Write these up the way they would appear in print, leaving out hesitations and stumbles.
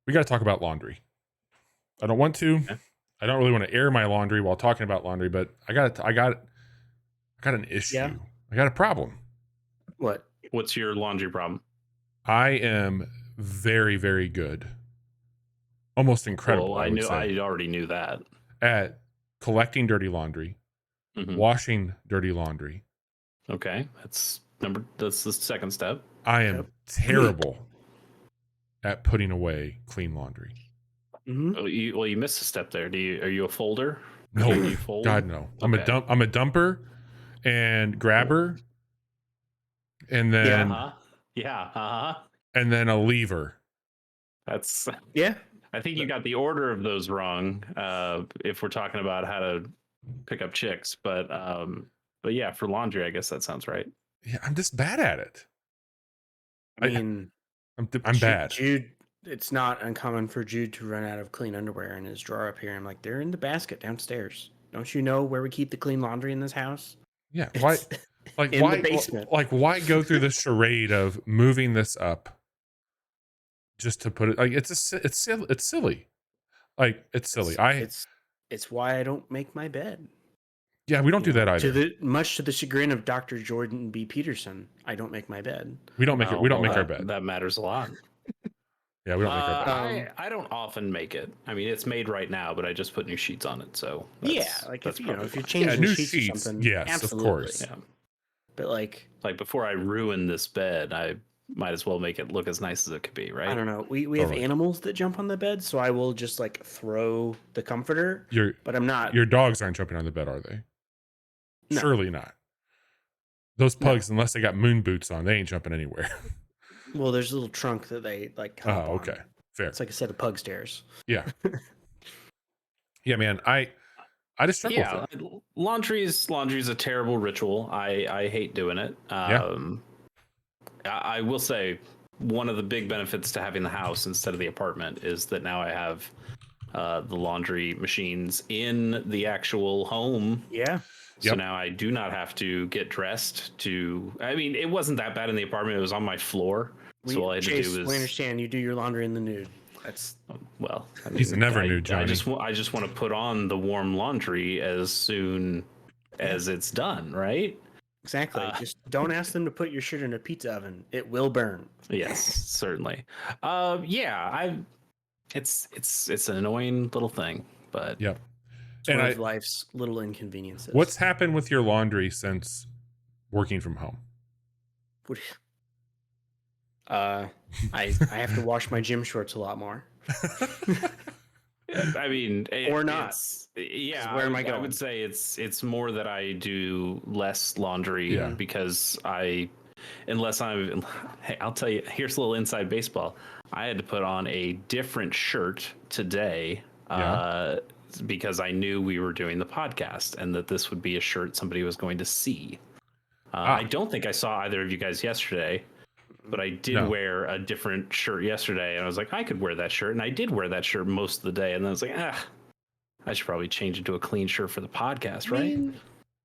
We got to talk about laundry. I don't want to. Okay. I don't really want to air my laundry while talking about laundry, but I got an issue. Yeah. I got a problem. What? What's your laundry problem? I am very, very good. Almost incredible. Well, I already knew that. At collecting dirty laundry, washing dirty laundry. Okay, that's the second step. I am terrible at putting away clean laundry. Well, you missed a step there. Are you a folder? No, Do you fold? God no. Okay. I'm a dumper and grabber, and then and then a lever. That's Yeah. I think you got the order of those wrong. If we're talking about how to pick up chicks, but yeah, for laundry, I guess that sounds right. Yeah, I'm just bad at it. I mean, I'm bad. Jude, it's not uncommon for Jude to run out of clean underwear in his drawer up here. I'm like, they're in the basket downstairs. Don't you know where we keep the clean laundry in this house? Yeah, why? Like in why? The basement. Like why go through the charade of moving this up just to put it? Like it's silly. Like it's silly. It's why I don't make my bed. Yeah, we don't do that either. Much to the chagrin of Dr. Jordan B. Peterson, I don't make my bed. We don't make it. We don't make our bed. That matters a lot. Yeah, we don't make our bed. I don't often make it. I mean, it's made right now, but I just put new sheets on it. So like if you're changing new sheets or something, yes, absolutely. Of course. Yeah. But like before I ruin this bed, I might as well make it look as nice as it could be, right? I don't know. We have animals that jump on the bed, so I will just like throw the comforter. But I'm not. Your dogs aren't jumping on the bed, are they? No. Surely not. Those pugs, unless they got moon boots on, they ain't jumping anywhere. Well, there's a little trunk that they like. Oh, okay, fair. It's like a set of pug stairs. Yeah. Yeah, man. I just struggle with it. Laundry is a terrible ritual. I hate doing it. I will say one of the big benefits to having the house instead of the apartment is that now I have the laundry machines in the actual home. Yeah. So now I do not have to get dressed I mean, it wasn't that bad in the apartment. It was on my floor. So all I had to do was... we understand you do your laundry in the nude. That's... Well, I mean, he's never nude, Johnny. I just want to put on the warm laundry as soon as it's done, right? Exactly. Just don't ask them to put your shirt in a pizza oven. It will burn. Yes, certainly. It's an annoying little thing, but it's one of life's little inconveniences. What's happened with your laundry since working from home? I have to wash my gym shorts a lot more. I mean, or not. Where am I going? I would say it's more that I do less laundry because unless I'm, hey, I'll tell you, here's a little inside baseball. I had to put on a different shirt today because I knew we were doing the podcast and that this would be a shirt somebody was going to see. I don't think I saw either of you guys yesterday, but I did wear a different shirt yesterday, and I was like, I could wear that shirt, and I did wear that shirt most of the day, and then I was like, I should probably change it to a clean shirt for the podcast, right?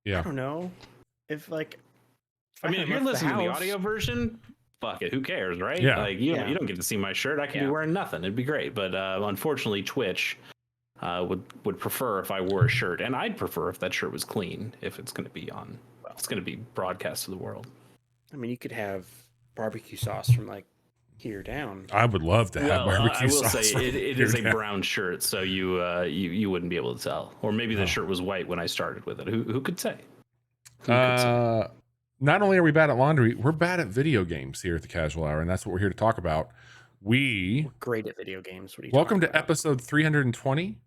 I don't know. If you're listening to the audio version, fuck it, who cares, right? Yeah. Like you don't get to see my shirt. I could be wearing nothing. It'd be great, but unfortunately, Twitch would prefer if I wore a shirt, and I'd prefer if that shirt was clean. If it's going to be on, it's going to be broadcast to the world. I mean, you could have barbecue sauce from like here down. I would love to have barbecue sauce. I will say it is a brown shirt, so you wouldn't be able to tell. Or maybe the shirt was white when I started with it. Who could say? Not only are we bad at laundry, we're bad at video games here at the Casual Hour, and that's what we're here to talk about. We're great at video games. What are you welcome to about? episode 320.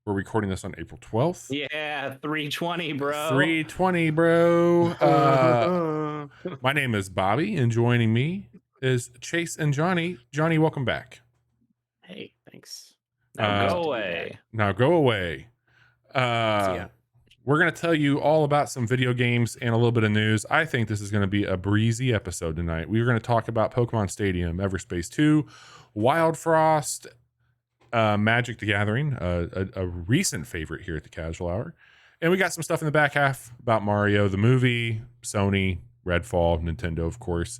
We're recording this on April 12th. Yeah, 320, bro. 320, bro. My name is Bobby, and joining me is Chase and Johnny. Johnny, welcome back. Hey, thanks. Now go away. Now go away. We're going to tell you all about some video games and a little bit of news. I think this is going to be a breezy episode tonight. We're going to talk about Pokemon Stadium, Everspace 2, Wild Frost, Magic the Gathering, a recent favorite here at the Casual Hour. And we got some stuff in the back half about Mario, the movie, Sony, Redfall, Nintendo, of course.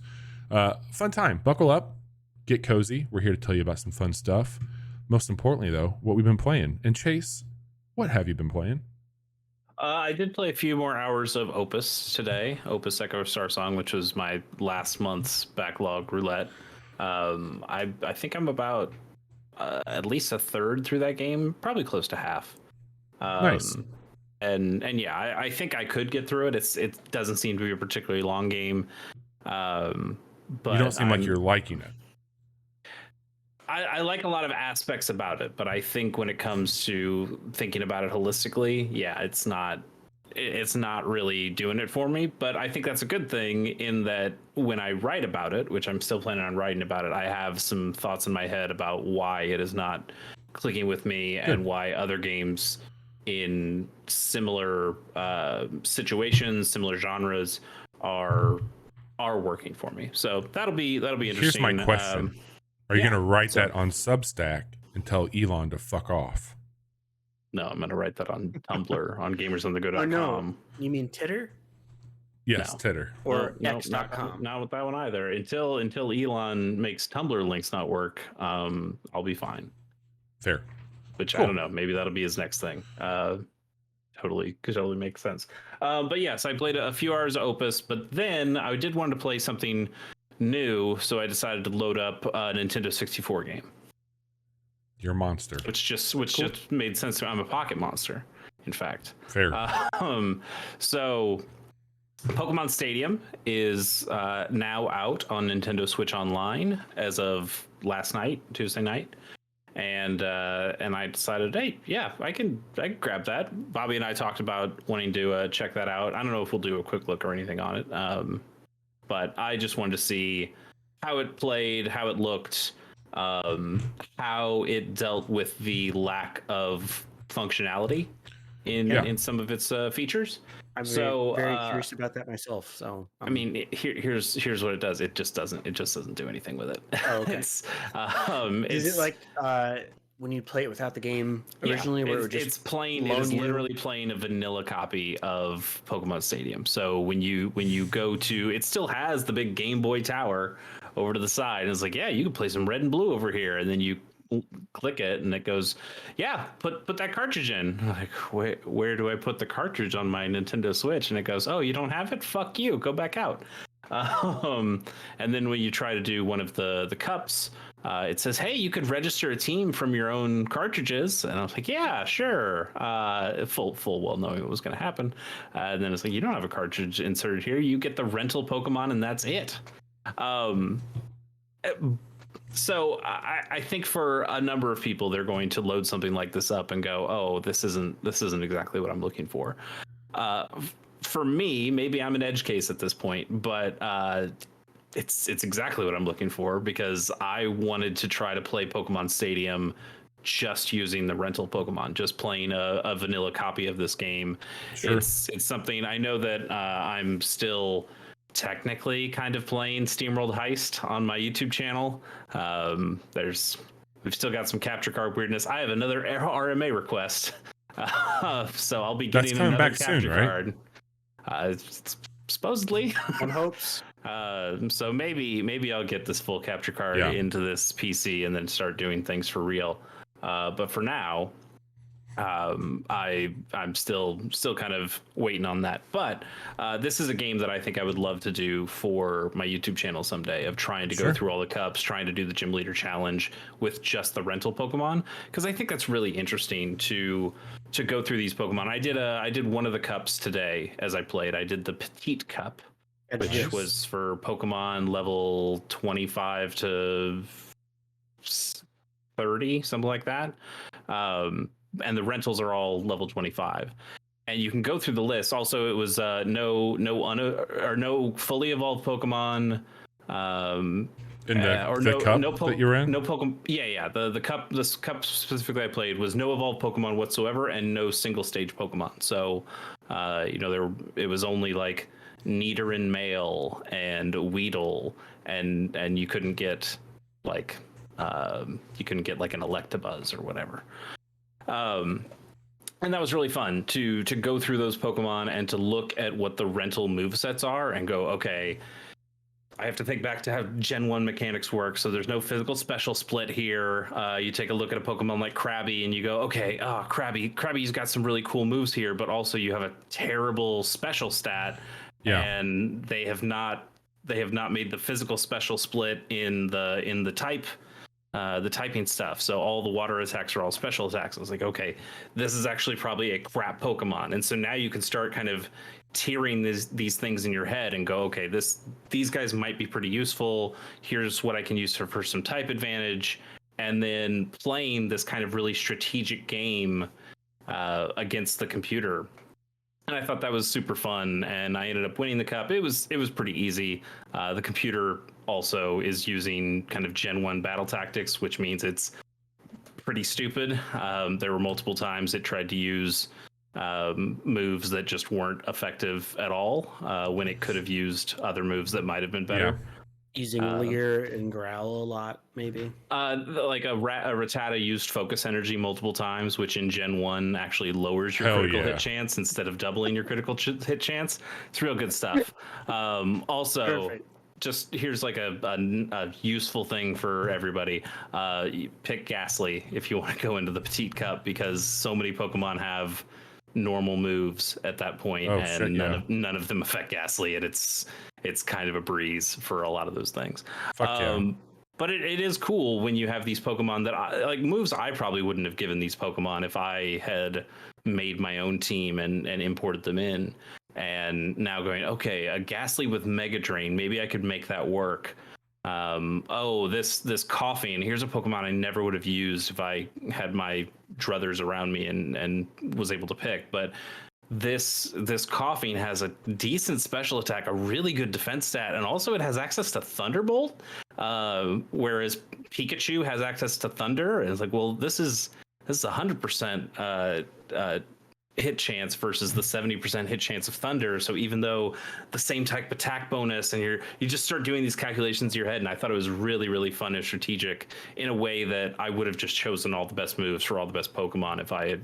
Fun time. Buckle up. Get cozy. We're here to tell you about some fun stuff. Most importantly, though, what we've been playing. And Chase, what have you been playing? I did play a few more hours of Opus today. Opus Echo Star Song, which was my last month's backlog roulette. I think I'm about at least a third through that game, probably close to half. Nice. And yeah, I think I could get through it. It doesn't seem to be a particularly long game. But you don't seem like you're liking it. I like a lot of aspects about it, but I think when it comes to thinking about it holistically, yeah, it's not really doing it for me. But I think that's a good thing in that when I write about it, which I'm still planning on writing about it, I have some thoughts in my head about why it is not clicking with me and why other games in similar situations, similar genres are working for me. So that'll be interesting. Here's my question. Are you going to write that on Substack and tell Elon to fuck off? No, I'm going to write that on Tumblr, on gamersonthego.com. Oh, no. You mean Titter? Yes, no. Titter. Or no, X.com. Not with that one either. Until Elon makes Tumblr links not work, I'll be fine. Fair. Which, cool. I don't know. Maybe that'll be his next thing. Totally makes sense. But yes, I played a few hours of Opus, but then I did want to play something new, so I decided to load up a Nintendo 64 game. You're a monster. Which just made sense to me. I'm a pocket monster, in fact. Fair. So Pokemon Stadium is now out on Nintendo Switch Online as of last night, Tuesday night. And I decided, hey, yeah, I can grab that. Bobby and I talked about wanting to check that out. I don't know if we'll do a quick look or anything on it. But I just wanted to see how it played, how it looked, how it dealt with the lack of functionality in some of its features. I'm very curious about that myself. So I mean, here's what it does. It just doesn't do anything with it. Oh, okay. Is it like when you play it without the game originally, where it's plain? It is literally playing a vanilla copy of Pokemon Stadium. So when you go to, it still has the big Game Boy Tower over to the side. And it's like, yeah, you can play some Red and Blue over here, and then you click it and it goes, yeah, put that cartridge in. I'm like, where do I put the cartridge on my Nintendo Switch? And it goes, oh, you don't have it? Fuck you, go back out. And then when you try to do one of the cups, it says, hey, you could register a team from your own cartridges. And I was like, yeah, sure. Full well knowing what was going to happen. And then it's like, you don't have a cartridge inserted here. You get the rental Pokemon and that's it. So I think for a number of people, they're going to load something like this up and go, oh, this isn't exactly what I'm looking for. For me, maybe I'm an edge case at this point, but it's exactly what I'm looking for, because I wanted to try to play Pokemon Stadium just using the rental Pokemon, just playing a vanilla copy of this game. Sure. It's something I know that I'm still technically kind of playing SteamWorld Heist on my YouTube channel. We've still got some capture card weirdness. I have another RMA request, so I'll be getting another back capture soon, right? Card. Supposedly. One hopes. So maybe I'll get this full capture card into this PC and then start doing things for real. But for now, I'm still kind of waiting on that. But this is a game that I think I would love to do for my YouTube channel someday, of trying to go through all the cups, trying to do the Gym Leader Challenge with just the rental Pokemon, because I think that's really interesting to go through these Pokemon. I did one of the cups today as I played. I did the Petite Cup, which was for Pokemon level 25 to 30, something like that. And the rentals are all level 25. And you can go through the list. Also, it was no fully evolved Pokemon, In the cup that you're in? No Pokemon. Yeah. The cup, this cup specifically I played was no evolved Pokemon whatsoever and no single stage Pokemon. So, it was only like Nidoran male and Weedle, and you couldn't get like an Electabuzz or whatever. And that was really fun to go through those Pokemon and to look at what the rental movesets are and go, okay, I have to think back to how Gen 1 mechanics work. So there's no physical special split here. You take a look at a Pokemon like Krabby and you go, okay, Krabby's got some really cool moves here, but also you have a terrible special stat. Yeah. And they have not made the physical special split in the typing stuff. So all the water attacks are all special attacks. I was like, okay, this is actually probably a crap Pokemon. And so now you can start kind of tiering these things in your head and go, okay, these guys might be pretty useful. Here's what I can use for some type advantage. And then playing this kind of really strategic game against the computer. And I thought that was super fun, and I ended up winning the cup. It was pretty easy. The computer also is using kind of Gen 1 battle tactics, which means it's pretty stupid. There were multiple times it tried to use moves that just weren't effective at all when it could have used other moves that might have been better. Yeah. Using Leer and Growl a lot, maybe. Like a Rattata used Focus Energy multiple times, which in Gen 1 actually lowers your critical hit chance instead of doubling your critical hit chance. It's real good stuff. Also, perfect. Just here's like a useful thing for everybody. You pick Ghastly if you want to go into the Petite Cup, because so many Pokemon have normal moves at that point, and none of them affect Ghastly, and it's kind of a breeze for a lot of those things. But it is cool when you have these Pokemon that like moves I probably wouldn't have given these Pokemon if I had made my own team and imported them in. And now going, okay, a Ghastly with Mega Drain, maybe I could make that work. This Coughing, here's a Pokemon I never would have used if I had my druthers around me and was able to pick. But this Coughing has a decent special attack, a really good defense stat, and also it has access to Thunderbolt, whereas Pikachu has access to Thunder. And it's like, well, this is 100% hit chance versus the 70% hit chance of Thunder. So even though the same type attack bonus, and you just start doing these calculations in your head, and I thought it was really, really fun and strategic in a way that I would have just chosen all the best moves for all the best Pokemon if I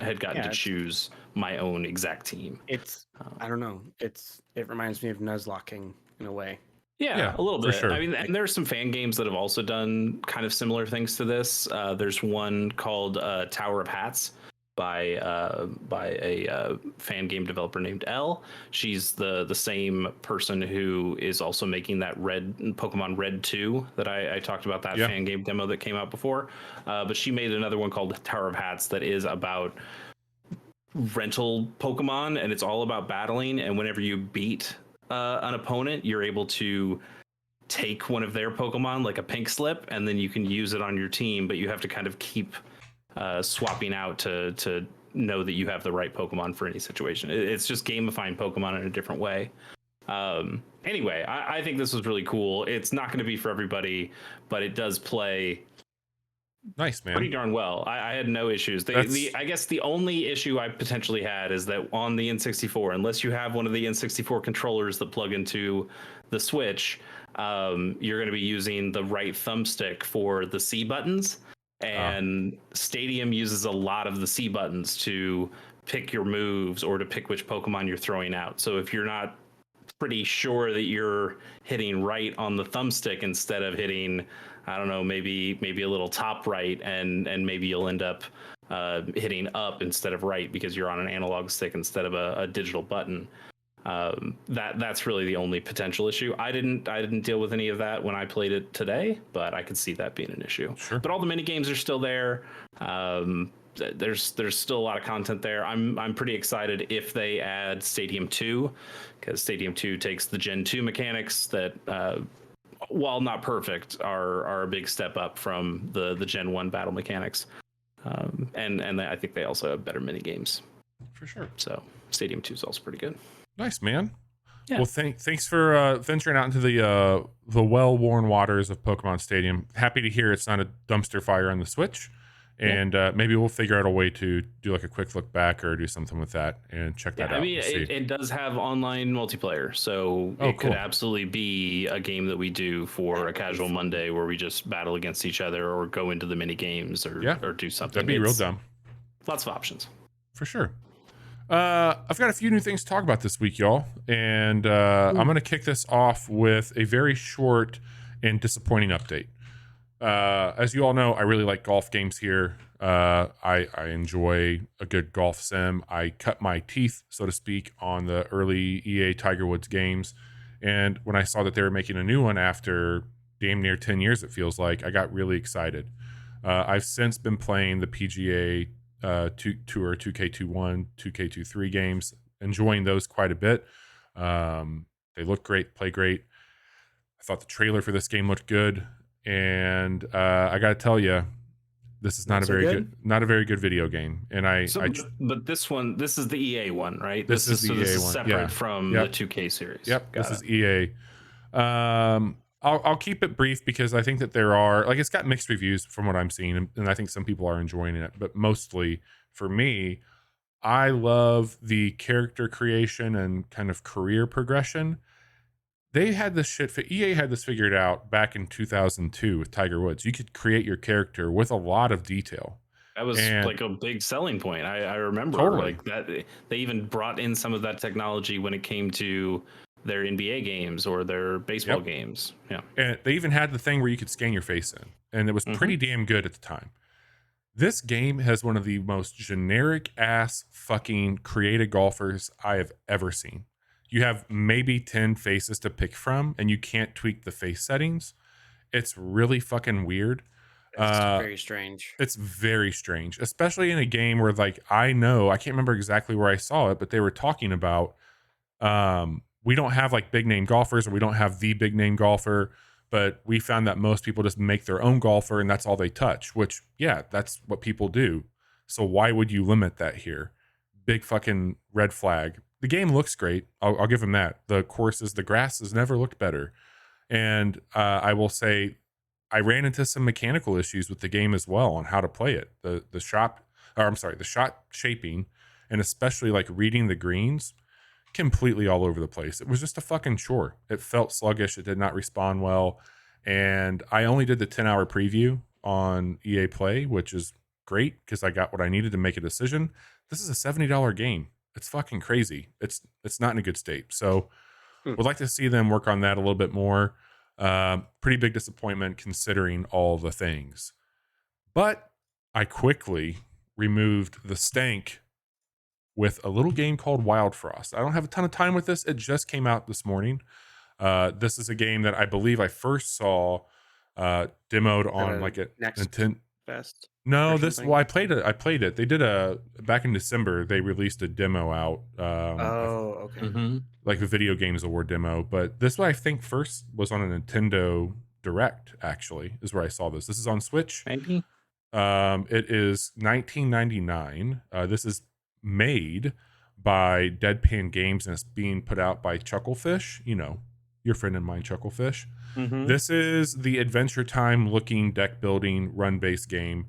had gotten to choose my own exact team. It's I don't know. It reminds me of Nuzlocking in a way. Yeah, a little bit. Sure. I mean, and there's some fan games that have also done kind of similar things to this. There's one called Tower of Hats by a fan game developer named Elle. She's the same person who is also making that Pokemon Red 2 that I talked about, that fan game demo that came out before. But she made another one called Tower of Hats that is about rental Pokemon, and it's all about battling. And whenever you beat an opponent, you're able to take one of their Pokemon, like a pink slip, and then you can use it on your team, but you have to kind of keep swapping out to know that you have the right Pokemon for any situation. It's just gamifying Pokemon in a different way. Anyway, I think this was really cool. It's not going to be for everybody, but it does play nice, man, pretty darn well. I had no issues. I guess the only issue I potentially had is that on the N64, unless you have one of the N64 controllers that plug into the Switch, you're going to be using the right thumbstick for the C buttons. And Stadium uses a lot of the C buttons to pick your moves or to pick which Pokemon you're throwing out. So if you're not pretty sure that you're hitting right on the thumbstick instead of hitting, I don't know, maybe a little top right, and maybe you'll end up hitting up instead of right because you're on an analog stick instead of a digital button. That's really the only potential issue. I didn't deal with any of that when I played it today, but I could see that being an issue. Sure. But all the mini games are still there. There's still a lot of content there. I'm pretty excited if they add Stadium 2, because Stadium 2 takes the Gen 2 mechanics that, while not perfect, are a big step up from the Gen 1 battle mechanics. And I think they also have better mini games. For sure. So Stadium 2 is also pretty good. Nice, man. Yeah. Well, thanks for venturing out into the well-worn waters of Pokemon Stadium. Happy to hear it's not a dumpster fire on the Switch. And maybe we'll figure out a way to do like a quick look back or do something with that and check that out. I mean, it does have online multiplayer, so it could absolutely be a game that we do for a casual Monday where we just battle against each other or go into the mini games or do something. That'd be real dumb. Lots of options. For sure. I've got a few new things to talk about this week, y'all. And I'm going to kick this off with a very short and disappointing update. As you all know, I really like golf games here. I enjoy a good golf sim. I cut my teeth, so to speak, on the early EA Tiger Woods games. And when I saw that they were making a new one after damn near 10 years, it feels like, I got really excited. I've since been playing the PGA Tour 2K21, 2K23 games, enjoying those quite a bit. They look great, play great. I thought the trailer for this game looked good. And I got to tell you, this is not a very good video game. And but this is the EA one, right? This is the EA one, separate from the 2K series. Yep, this is EA. I'll keep it brief because I think that there are, like, it's got mixed reviews from what I'm seeing, and I think some people are enjoying it. But mostly for me, I love the character creation and kind of career progression. They had this EA had this figured out back in 2002 with Tiger Woods. You could create your character with a lot of detail. That was like a big selling point. I remember like that. They even brought in some of that technology when it came to their NBA games or their baseball games. Yeah. And they even had the thing where you could scan your face in, and it was pretty damn good at the time. This game has one of the most generic ass fucking creative golfers I have ever seen. You have maybe 10 faces to pick from, and you can't tweak the face settings. It's really fucking weird. It's very strange. It's very strange, especially in a game where, like, I can't remember exactly where I saw it, but they were talking about, we don't have like big name golfers, or we don't have the big name golfer, but we found that most people just make their own golfer and that's all they touch, which, yeah, that's what people do. So why would you limit that here? Big fucking red flag. The game looks great. I'll give them that. The grass has never looked better. And I will say, I ran into some mechanical issues with the game as well on how to play it. The shot shaping, and especially like reading the greens, completely all over the place. It was just a fucking chore. It felt sluggish. It did not respond well. And I only did the 10-hour preview on EA Play, which is great because I got what I needed to make a decision. This is a $70 game. It's fucking crazy. It's not in a good state. So would like to see them work on that a little bit more. Pretty big disappointment considering all the things. But I quickly removed the stank with a little game called Wild Frost. I don't have a ton of time with this. It just came out this morning. This is a game that I believe I first saw demoed on like a Nintendo Fest. No, I played it. They did back in December, they released a demo out. Okay. Like a video games award demo. But this one I think first was on a Nintendo Direct, actually, is where I saw this. This is on Switch. Maybe. It is $19.99. This is made by Deadpan Games and it's being put out by Chucklefish. You know, your friend and mine, Chucklefish. This is the Adventure Time looking deck building run based game.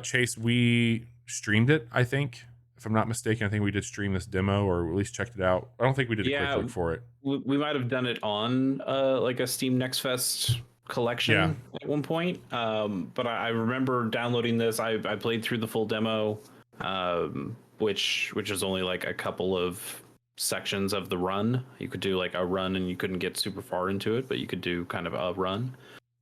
Chase, we streamed it, I think. If I'm not mistaken, I think we did stream this demo or at least checked it out. I don't think we did a quick look for it. We might have done it on like a Steam Next Fest collection at one point. But I remember downloading this. I played through the full demo, which is only like a couple of sections of the run. You could do like a run and you couldn't get super far into it, but you could do kind of a run.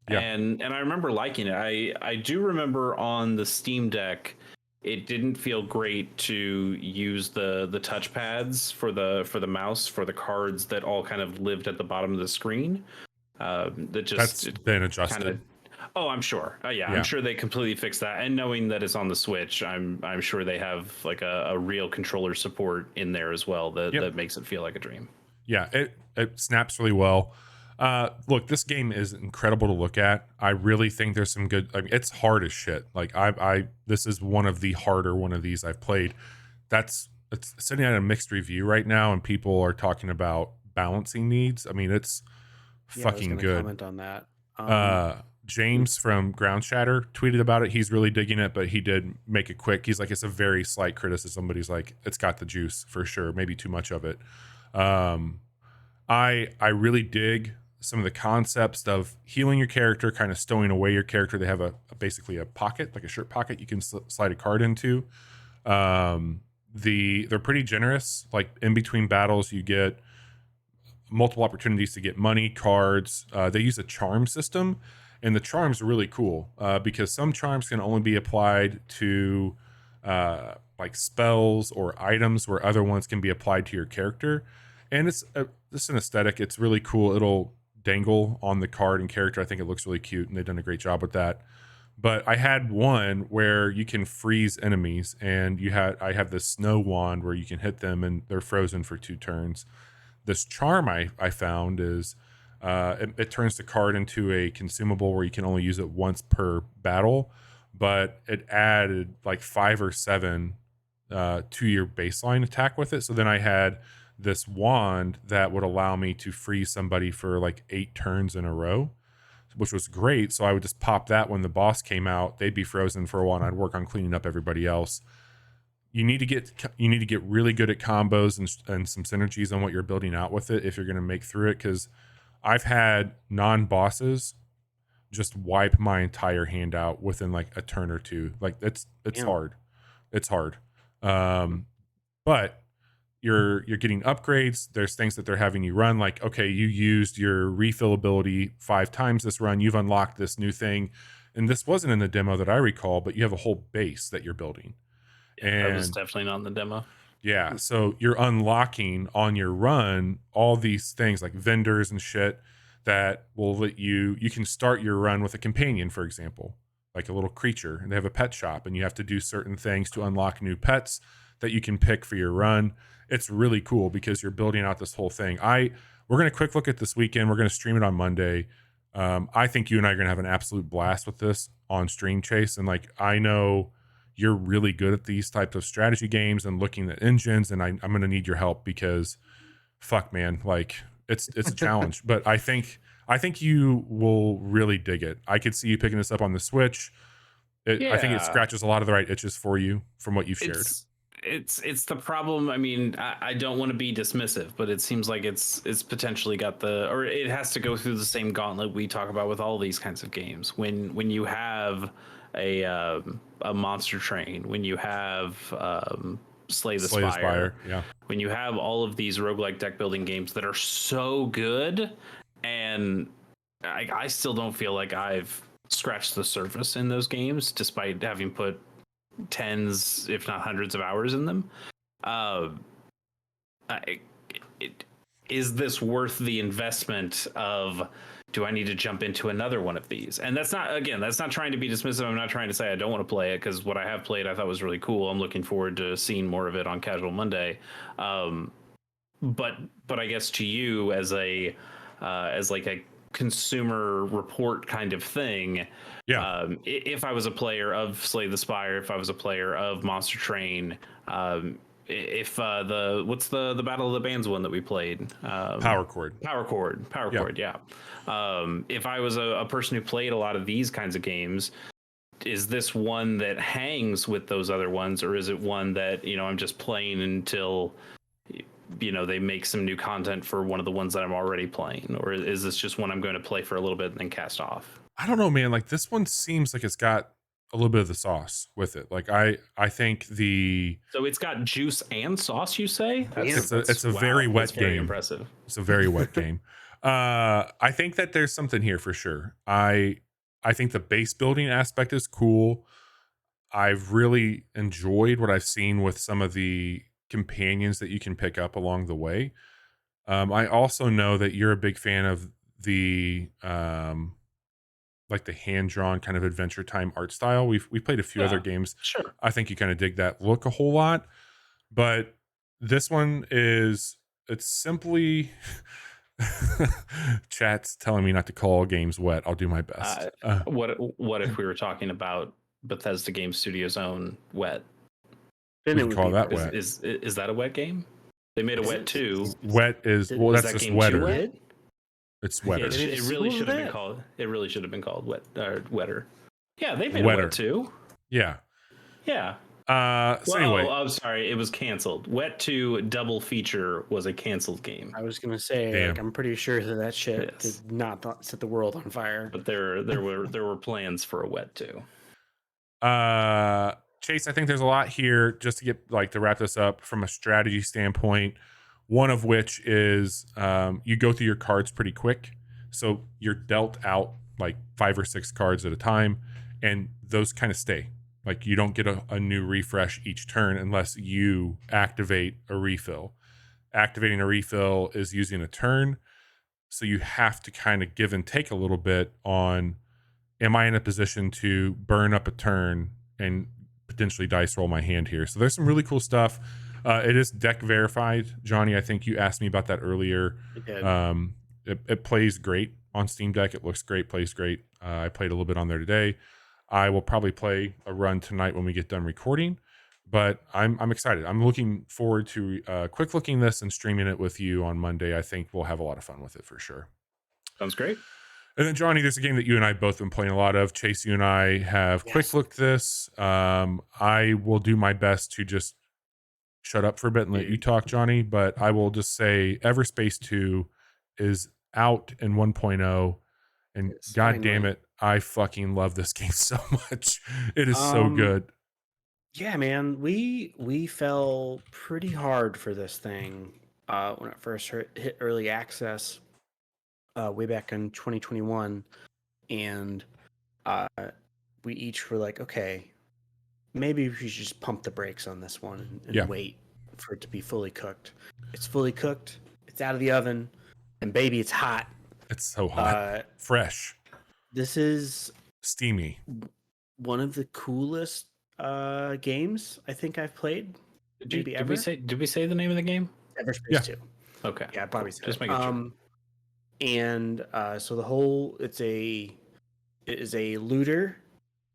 And I remember liking it. I do remember on the Steam Deck, it didn't feel great to use the touch pads for the mouse for the cards that all kind of lived at the bottom of the screen. That's been adjusted. I'm sure. I'm sure they completely fixed that. And knowing that it's on the Switch, I'm sure they have like a real controller support in there as well that makes it feel like a dream. Yeah, it snaps really well. Look, this game is incredible to look at. I really think there's some good. I mean, it's hard as shit. Like this is one of the harder one of these I've played. It's sitting at a mixed review right now, and people are talking about balancing needs. I mean, it's fucking I was good. Comment on that. James from Ground Shatter tweeted about it. He's really digging it, but he did make it quick. He's like, it's a very slight criticism, but he's like, it's got the juice for sure. Maybe too much of it. I really dig some of the concepts of healing your character, kind of stowing away your character. They have basically a pocket, like a shirt pocket you can slide a card into. They're pretty generous. Like in between battles, you get multiple opportunities to get money, cards. They use a charm system, and the charms are really cool because some charms can only be applied to like spells or items, where other ones can be applied to your character. And it's an aesthetic. It's really cool. It'll dangle on the card and character. I think it looks really cute, and they've done a great job with that. But I had one where you can freeze enemies, and I have this snow wand where you can hit them and they're frozen for 2 turns. This charm I found is it turns the card into a consumable where you can only use it once per battle, but it added like 5 or 7 to your baseline attack with it. So then I had this wand that would allow me to freeze somebody for like 8 turns in a row, which was great. So I would just pop that when the boss came out. They'd be frozen for a while, and I'd work on cleaning up everybody else. You need to get really good at combos and some synergies on what you're building out with it if you're going to make through it. Because I've had non-bosses just wipe my entire hand out within like a turn or 2. Like it's hard. It's hard. But you're getting upgrades. There's things that they're having you run. Like, okay, you used your refill ability 5 times this run. You've unlocked this new thing, and this wasn't in the demo that I recall. But you have a whole base that you're building. Yeah, that was definitely not in the demo. Yeah, so you're unlocking on your run all these things like vendors and shit that will let you can start your run with a companion, for example, like a little creature, and they have a pet shop, and you have to do certain things to unlock new pets that you can pick for your run. It's really cool because you're building out this whole thing. We're going to quick look at this weekend. We're going to stream it on Monday. I think you and I are going to have an absolute blast with this on Stream Chase, and like I know you're really good at these types of strategy games and looking at engines, and I'm going to need your help because fuck man, like it's a challenge, but I think you will really dig it. I could see you picking this up on the Switch. I think it scratches a lot of the right itches for you from what you've shared. It's the problem. I mean, I don't want to be dismissive, but it seems like it's potentially got or it has to go through the same gauntlet we talk about with all these kinds of games. When you have a Monster Train, when you have Slay the Spire, yeah. When you have all of these roguelike deck building games that are so good, and I still don't feel like I've scratched the surface in those games, despite having put tens, if not hundreds of hours in them. Is this worth the investment of, do I need to jump into another one of these? And that's not trying to be dismissive. I'm not trying to say I don't want to play it, because what I have played I thought was really cool. I'm looking forward to seeing more of it on Casual Monday. But I guess to you as like a consumer report kind of thing, yeah. If I was a player of Slay the Spire, if I was a player of Monster Train, if what's the Battle of the Bands one that we played? Power Chord, yeah. If I was a person who played a lot of these kinds of games, is this one that hangs with those other ones, or is it one that I'm just playing until they make some new content for one of the ones that I'm already playing? Or is this just one I'm going to play for a little bit and then cast off? I don't know, man. Like this one seems like it's got a little bit of the sauce with it. Like I think so it's got juice and sauce, you say? It's a very wet game. Very impressive. It's a very wet game. I think that there's something here for sure. I think the base building aspect is cool. I've really enjoyed what I've seen with some of the companions that you can pick up along the way. I also know that you're a big fan of the like the hand-drawn kind of Adventure Time art style. We played a few other games. Sure. I think you kind of dig that look a whole lot. But this one it's simply chat's telling me not to call games wet. I'll do my best. What if we were talking about Bethesda Game Studios' own wet? Then it would call that wet. Is that a wet game? They made a Wet 2. Wet is well. That's just wetter. It's wetter. It really should have been called. It really should have been called Wetter. Yeah, they made a Wet 2. Yeah. Yeah. So anyway, I'm sorry, it was canceled. Wet 2 double feature was a canceled game. I was gonna say, like, I'm pretty sure that shit did not set the world on fire. But there were plans for a Wet 2. Chase, I think there's a lot here just to get to wrap this up from a strategy standpoint. One of which is you go through your cards pretty quick, so you're dealt out like 5 or 6 cards at a time, and those kind of stay. Like you don't get a new refresh each turn unless you activate a refill. Activating a refill is using a turn, so you have to kind of give and take a little bit on, am I in a position to burn up a turn and potentially dice roll my hand here? So there's some really cool stuff. It is deck verified. Johnny, I think you asked me about that earlier. It plays great on Steam Deck. It looks great, plays great. I played a little bit on there today. I will probably play a run tonight when we get done recording, but I'm excited. I'm looking forward to quick looking this and streaming it with you on Monday. I think we'll have a lot of fun with it for sure. Sounds great. And then Johnny, there's a game that you and I both been playing a lot of. Chase, you and I have quick looked this. I will do my best to just shut up for a bit and let you talk, Johnny, but I will just say Everspace 2 is out in 1.0, and god damn it, I fucking love this game so much. It is so good. Yeah, man, we fell pretty hard for this thing when it first hit early access way back in 2021, and we each were like, okay, maybe we should just pump the brakes on this one and wait for it to be fully cooked. It's fully cooked. It's out of the oven, and baby, it's hot. It's so hot, fresh. This is steamy. One of the coolest games I think I've played. Did we say the name of the game? Everspace 2. Okay. Yeah, Bobby said. Just making sure. And so it is a looter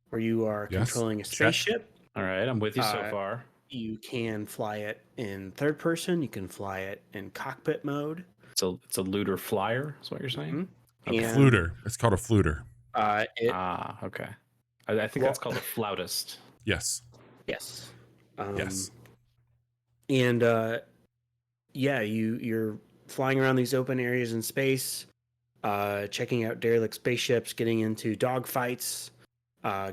where you are controlling a spaceship. All right, I'm with you so far. You can fly it in third person. You can fly it in cockpit mode. It's a looter flyer, is what you're saying? Mm-hmm. A fluter. It's called a fluter. Okay. I think that's called a flautist. Yes. Yes. Yes. And you're flying around these open areas in space, checking out derelict spaceships, getting into dogfights,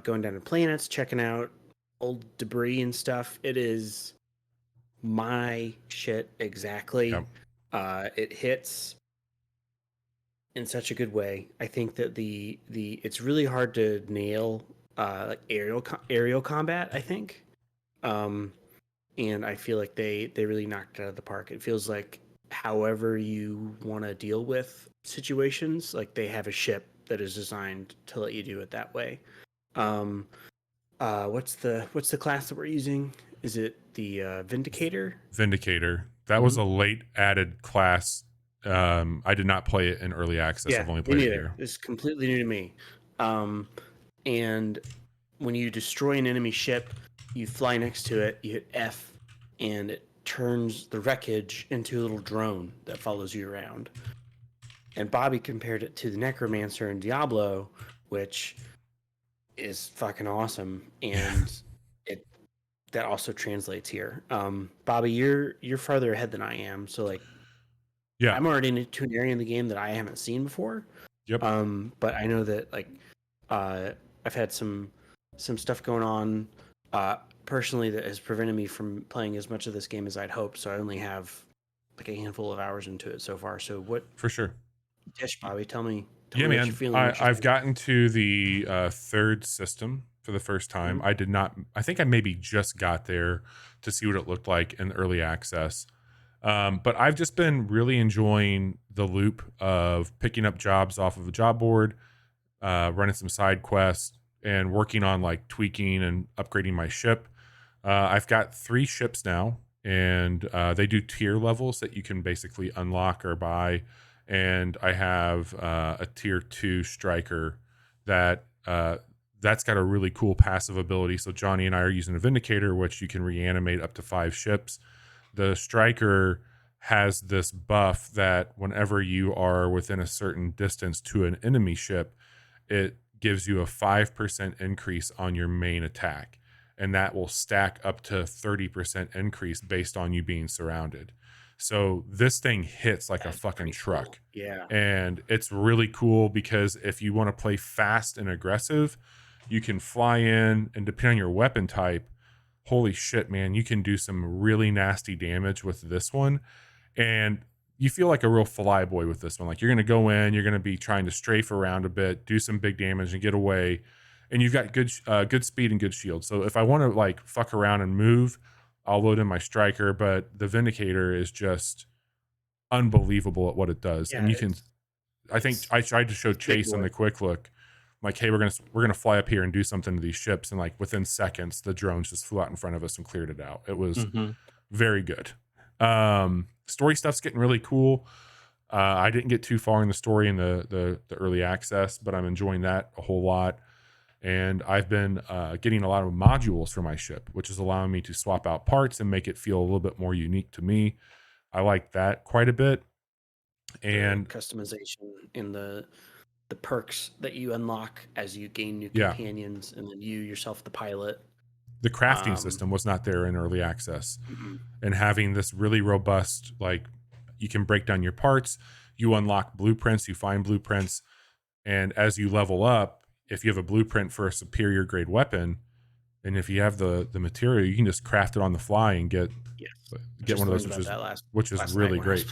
going down to planets, checking out old debris and stuff. It is my shit exactly. Yep. It hits in such a good way. I think that the it's really hard to nail like aerial combat, I think. And I feel like they really knocked it out of the park. It feels like however you want to deal with situations, like they have a ship that is designed to let you do it that way. What's the class that we're using? Is it the Vindicator? Vindicator. That was a late added class. I did not play it in early access. Yeah, I've only played it here. It's completely new to me. And when you destroy an enemy ship, you fly next to it, you hit F, and it turns the wreckage into a little drone that follows you around. And Bobby compared it to the Necromancer in Diablo, which is fucking awesome. And that also translates here. Bobby, you're farther ahead than I am, so like, yeah, I'm already into an area in the game that I haven't seen before. Yep. But I know that like, I've had some stuff going on personally that has prevented me from playing as much of this game as I'd hoped. So I only have like a handful of hours into it so far. So what? For sure. Bobby, tell me yeah, what man. you're feeling. I've gotten to the third system for the first time. Mm-hmm. I think I maybe just got there to see what it looked like in early access. But I've just been really enjoying the loop of picking up jobs off of a job board, running some side quests, and working on like tweaking and upgrading my ship. I've got 3 ships now, and they do tier levels that you can basically unlock or buy. And I have a tier 2 striker that's got a really cool passive ability. So Johnny and I are using a Vindicator, which you can reanimate up to 5 ships. The striker has this buff that whenever you are within a certain distance to an enemy ship, it gives you a 5% increase on your main attack. And that will stack up to 30% increase based on you being surrounded. So this thing hits like a fucking truck. Cool. Yeah. And it's really cool because if you want to play fast and aggressive, you can fly in, and depending on your weapon type, holy shit, man, you can do some really nasty damage with this one. And you feel like a real flyboy with this one. Like, you're going to go in, you're going to be trying to strafe around a bit, do some big damage and get away. And you've got good speed and good shield. So if I want to like fuck around and move, I'll load in my striker, but the Vindicator is just unbelievable at what it does. Yeah, and you can, I think I tried to show Chase in the quick look, like, hey, we're gonna fly up here and do something to these ships, and like within seconds the drones just flew out in front of us and cleared it out. It was very good. Story stuff's getting really cool. I didn't get too far in the story in the early access, but I'm enjoying that a whole lot. And I've been getting a lot of modules for my ship, which is allowing me to swap out parts and make it feel a little bit more unique to me. I like that quite a bit. And the customization in the perks that you unlock as you gain new companions, and then you yourself the pilot. The crafting system was not there in early access. And having this really robust, like, you can break down your parts, you unlock blueprints, you find blueprints, and as you level up, if you have a blueprint for a superior grade weapon, and if you have the material, you can just craft it on the fly and get one of those, which is really great.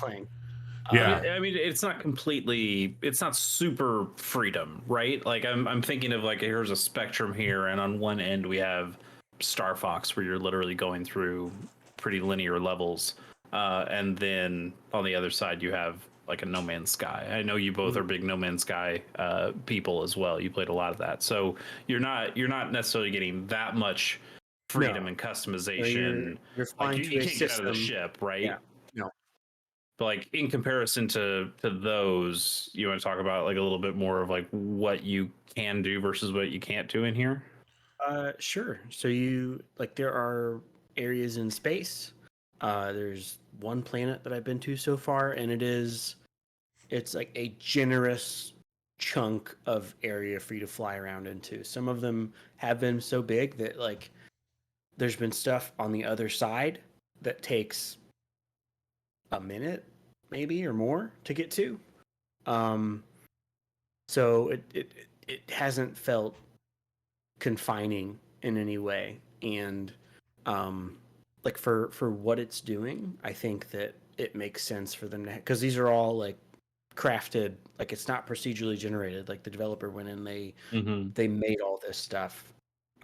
Yeah, I mean, it's not super freedom, right? Like, I'm thinking of, like, here's a spectrum here, and on one end we have Star Fox, where you're literally going through pretty linear levels, and then on the other side you have like a No Man's Sky. I know you both are big No Man's Sky people as well. You played a lot of that, so you're not necessarily getting that much freedom and customization. You're flying like, you can't get out of the ship, right? Yeah. No. But like, in comparison to those, you want to talk about like a little bit more of like what you can do versus what you can't do in here? Sure. So there are areas in space. There's one planet that I've been to so far, and it's like a generous chunk of area for you to fly around into. Some of them have been so big that, like, there's been stuff on the other side that takes a minute maybe or more to get to. So it hasn't felt confining in any way, and like for what it's doing, I think that it makes sense for them to, because these are all like crafted, like, it's not procedurally generated. Like, the developer went in, they made all this stuff.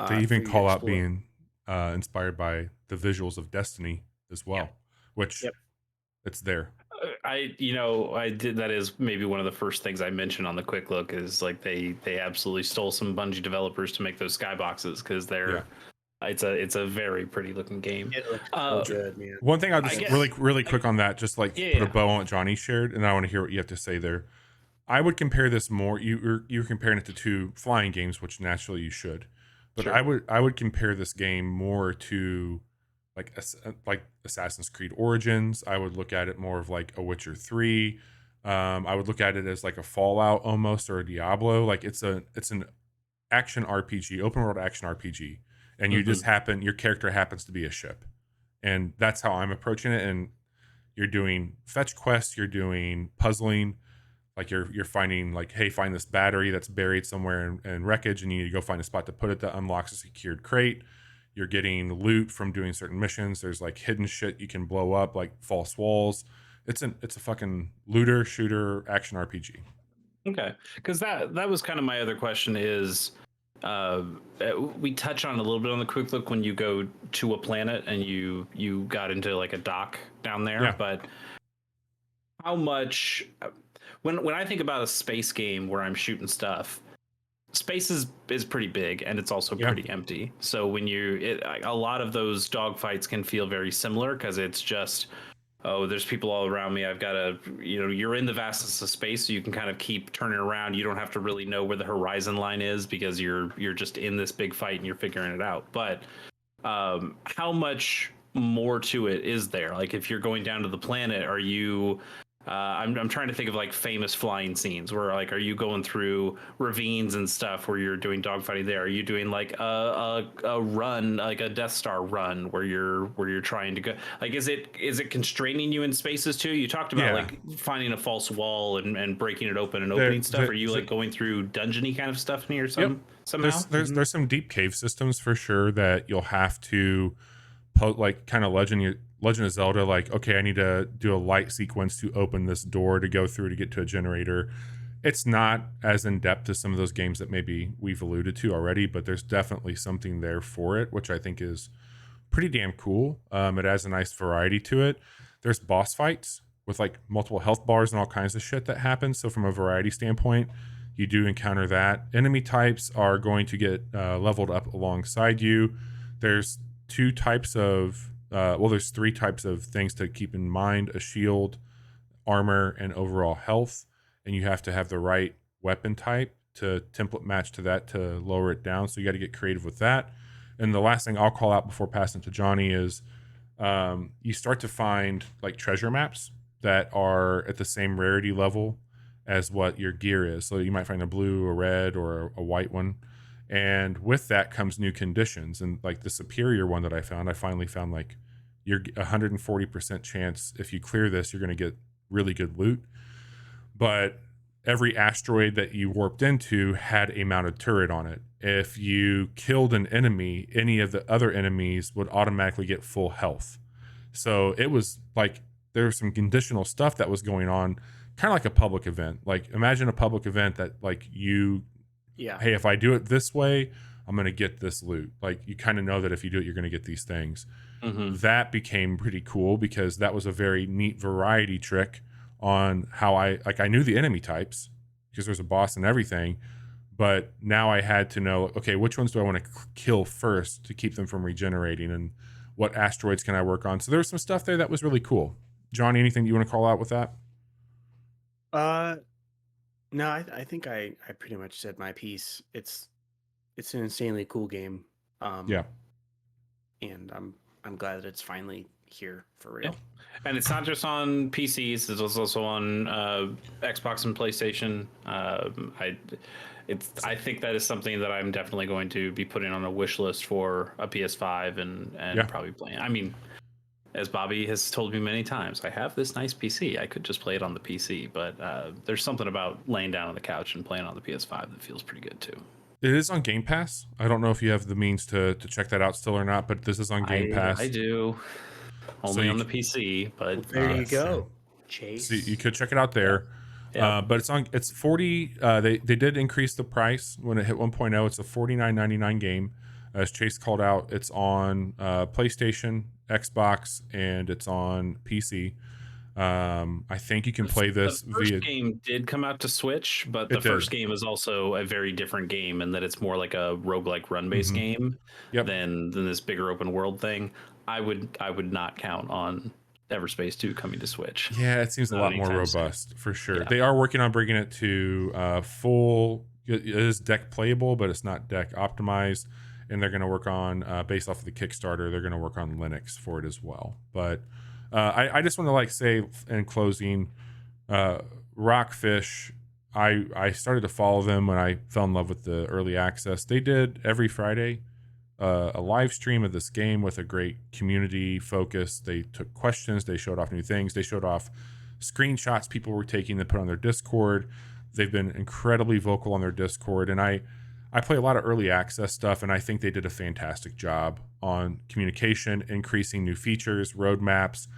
They even call out being inspired by the visuals of Destiny as well, which it's there. I did. That is maybe one of the first things I mentioned on the quick look, is like they absolutely stole some Bungie developers to make those skyboxes, because they're it's a very pretty looking game. It looks so good, man. One thing I'll just really quick on that, just like put a bow on what Johnny shared, and I want to hear what you have to say there. I would compare this more. You're comparing it to two flying games, which naturally you should, but I would compare this game more to like Assassin's Creed Origins. I would look at it more of like a Witcher 3. I would look at it as like a Fallout almost, or a Diablo. Like, it's an action RPG, open world action RPG, and you just your character happens to be a ship, and that's how I'm approaching it. And you're doing fetch quests, you're doing puzzling, like you're finding, like, hey, find this battery that's buried somewhere in wreckage, and you need to go find a spot to put it that unlocks a secured crate. You're getting loot from doing certain missions. There's like hidden shit you can blow up, like false walls. It's a fucking looter shooter action RPG. Okay, because that was kind of my other question is, we touch on a little bit on the quick look when you go to a planet and you got into like a dock down there, but how much, when I think about a space game where I'm shooting stuff, space is pretty big, and it's also pretty empty. So when a lot of those dogfights can feel very similar, because it's just, oh, there's people all around me. I've got to, you're in the vastness of space, so you can kind of keep turning around. You don't have to really know where the horizon line is, because you're just in this big fight and you're figuring it out. But how much more to it is there? Like, if you're going down to the planet, are you I'm trying to think of like famous flying scenes where like, are you going through ravines and stuff where you're doing dogfighting there? Are you doing like a run, like a Death Star run where you're trying to go? Like, is it constraining you in spaces too? You talked about like finding a false wall and breaking it open and opening stuff. Are you like going through dungeony kind of stuff near somehow? There's some deep cave systems for sure that you'll have to like kind of Legend of Zelda, like, okay, I need to do a light sequence to open this door to go through to get to a generator. It's not as in depth as some of those games that maybe we've alluded to already, but there's definitely something there for it, which I think is pretty damn cool. It adds a nice variety to it. There's boss fights with like multiple health bars and all kinds of shit that happens. So from a variety standpoint, you do encounter that. Enemy types are going to get leveled up alongside you. There's there's 3 types of things to keep in mind: a shield, armor, and overall health. And you have to have the right weapon type to template match to that to lower it down. So you got to get creative with that. And the last thing I'll call out before passing to Johnny is you start to find like treasure maps that are at the same rarity level as what your gear is. So you might find a blue, a red, or a white one. And with that comes new conditions. And like the superior one that I finally found like you're 140% chance if you clear this, you're going to get really good loot. But every asteroid that you warped into had a mounted turret on it. If you killed an enemy, any of the other enemies would automatically get full health. So it was like there was some conditional stuff that was going on, kind of like a public event. Like imagine a public event that like hey, if I do it this way, I'm going to get this loot. Like you kind of know that if you do it, you're going to get these things. Mm-hmm. That became pretty cool because that was a very neat variety trick on how I knew the enemy types because there's a boss and everything. But now I had to know, okay, which ones do I want to kill first to keep them from regenerating, and what asteroids can I work on? So there's some stuff there that was really cool. Johnny, anything you want to call out with that? No, I think I pretty much said my piece. It's an insanely cool game. Yeah. And I'm glad that it's finally here for real. Yeah. And it's not just on PCs; it's also on Xbox and PlayStation. I think that is something that I'm definitely going to be putting on a wish list for a PS5 and probably playing. I mean, as Bobby has told me many times, I have this nice PC. I could just play it on the PC, but there's something about laying down on the couch and playing on the PS5 that feels pretty good too. It is on Game Pass. I don't know if you have the means to check that out still or not, but this is on Game Pass. I do. Only on the PC, but well, there you go, Chase. So you could check it out there. Yeah. But it's 40. They did increase the price when it hit 1.0. It's a $49.99 game. As Chase called out, it's on PlayStation, Xbox, and it's on PC. I think you can play this the first game did come out to Switch, but the first game is also a very different game in that it's more like a roguelike run-based game than this bigger open world thing. I would not count on Everspace 2 coming to Switch. Yeah, it seems a lot more robust for sure. Yeah. They are working on bringing it to full. It is deck playable, but it's not deck optimized. And they're going to work on, based off of the Kickstarter, they're going to work on Linux for it as well. But I just want to say in closing, Rockfish, I started to follow them when I fell in love with the early access. They did every Friday a live stream of this game with a great community focus. They took questions. They showed off new things. They showed off screenshots people were taking to put on their Discord. They've been incredibly vocal on their Discord. And I play a lot of early access stuff, and I think they did a fantastic job on communication, increasing new features, roadmaps.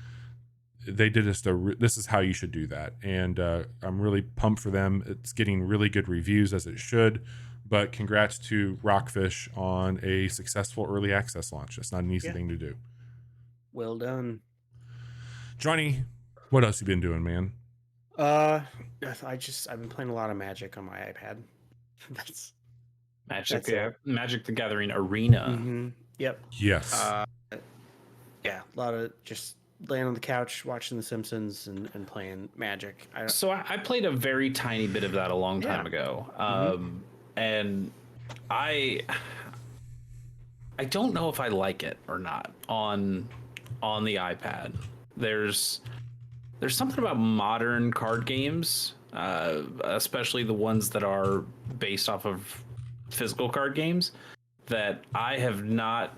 They did this is how you should do that. And I'm really pumped for them. It's getting really good reviews, as it should. But congrats to Rockfish on a successful early access launch. That's not an easy thing to do. Well done. Johnny, what else you been doing, man? I've been playing a lot of Magic on my iPad. That's Magic the Gathering Arena. Mm-hmm. Yep. Yes. A lot of just laying on the couch watching The Simpsons and playing Magic. I played a very tiny bit of that a long time ago. And I don't know if I like it or not on on the iPad. There's something about modern card games, especially the ones that are based off of physical card games, that I have not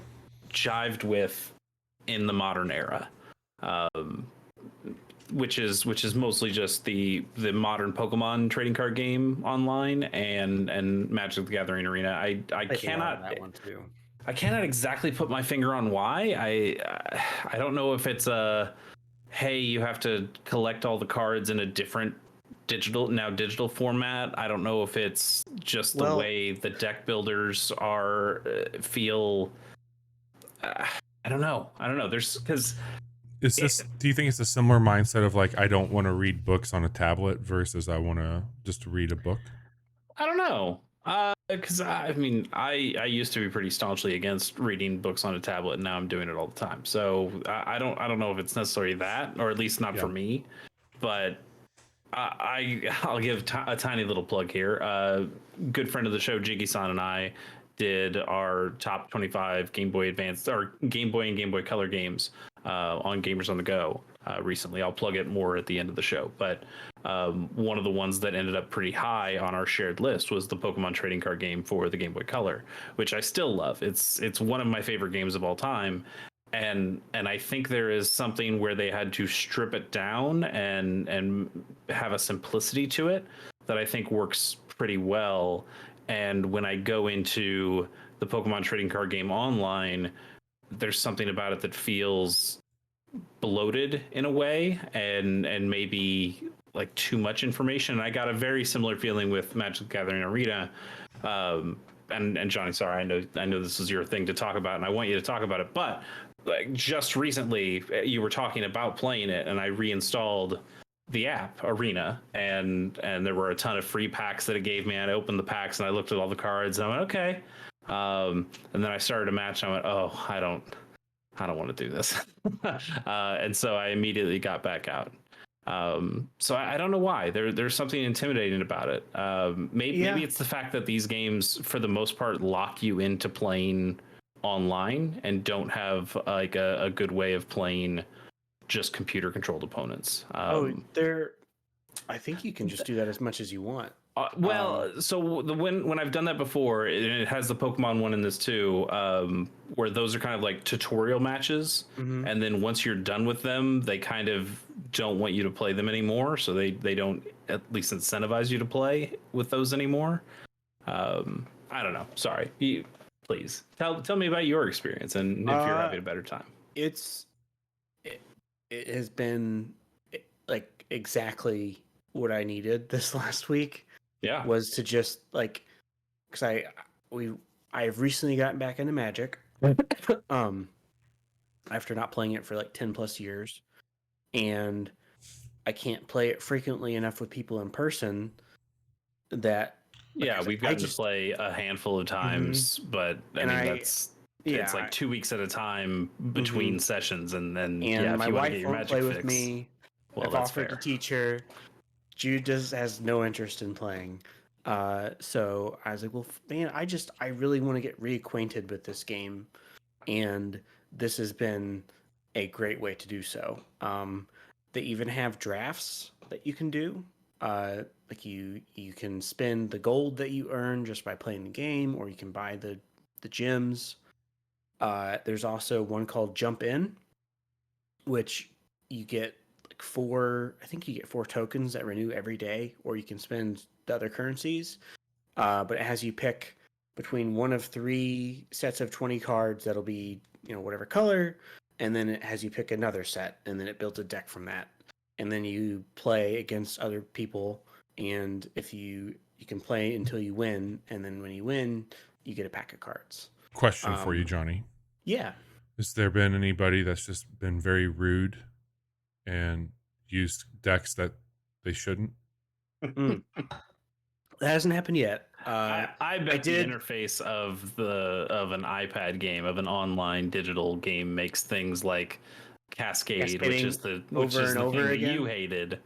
jived with in the modern era. Which is mostly just the modern Pokemon trading card game online and Magic the Gathering Arena. I cannot that one too. I cannot exactly put my finger on why. I don't know if it's a hey, you have to collect all the cards in a different digital format. I don't know if it's just the way the deck builders are feel. I don't know. There's because. Do you think it's a similar mindset of like, I don't want to read books on a tablet versus I want to just read a book? I don't know. Because I mean, I used to be pretty staunchly against reading books on a tablet, and now I'm doing it all the time. So I don't know if it's necessarily that, or at least not for me. But I'll give a tiny little plug here. Good friend of the show, Jiggy-san, and I did our top 25 Game Boy Advance or Game Boy and Game Boy Color games on Gamers on the Go recently. I'll plug it more at the end of the show, but one of the ones that ended up pretty high on our shared list was the Pokemon trading card game for the Game Boy Color, which I still love. It's one of my favorite games of all time. And I think there is something where they had to strip it down and have a simplicity to it that I think works pretty well. And when I go into the Pokemon trading card game online, there's something about it that feels bloated in a way and maybe like too much information. And I got a very similar feeling with Magic the Gathering Arena. And Johnny, sorry, I know this is your thing to talk about, and I want you to talk about it, but like just recently you were talking about playing it, and I reinstalled the app Arena, and there were a ton of free packs that it gave me. And I opened the packs and I looked at all the cards, and I went, okay. And then I started a match, and I went, oh, I don't want to do this. And so I immediately got back out. So I don't know why. There's something intimidating about it. Maybe it's the fact that these games, for the most part, lock you into playing online and don't have like a good way of playing just computer controlled opponents. I think you can just do that as much as you want. So when I've done that before, it has the Pokemon one in this too, where those are kind of like tutorial matches, and then once you're done with them, they kind of don't want you to play them anymore, so they don't at least incentivize you to play with those anymore. I don't know. Sorry. Please tell me about your experience and if you're having a better time. It has been like exactly what I needed this last week. Yeah, was to just like, because I have recently gotten back into Magic, after not playing it for like 10 plus years, and I can't play it frequently enough with people in person. That we've gotten to play a handful of times, but it's like 2 weeks at a time between sessions, and then if my you want to wife get your won't Magic play fix, with me. well, I've that's offered fair. to teach her. Jude has no interest in playing. So I was like, well, man, I really want to get reacquainted with this game. And this has been a great way to do so. They even have drafts that you can do. Like you can spend the gold that you earn just by playing the game, or you can buy the gems. There's also one called Jump In, which you get I think you get 4 tokens that renew every day, or you can spend the other currencies. But it has you pick between one of 3 sets of 20 cards that'll be, whatever color, and then it has you pick another set, and then it builds a deck from that. And then you play against other people, and if you can play until you win, and then when you win, you get a pack of cards. Question for you, Johnny. Yeah. Has there been anybody that's just been very rude and used decks that they shouldn't? That hasn't happened yet. I bet the interface of an iPad game, of an online digital game, makes things like Cascade, which is the thing that you hated,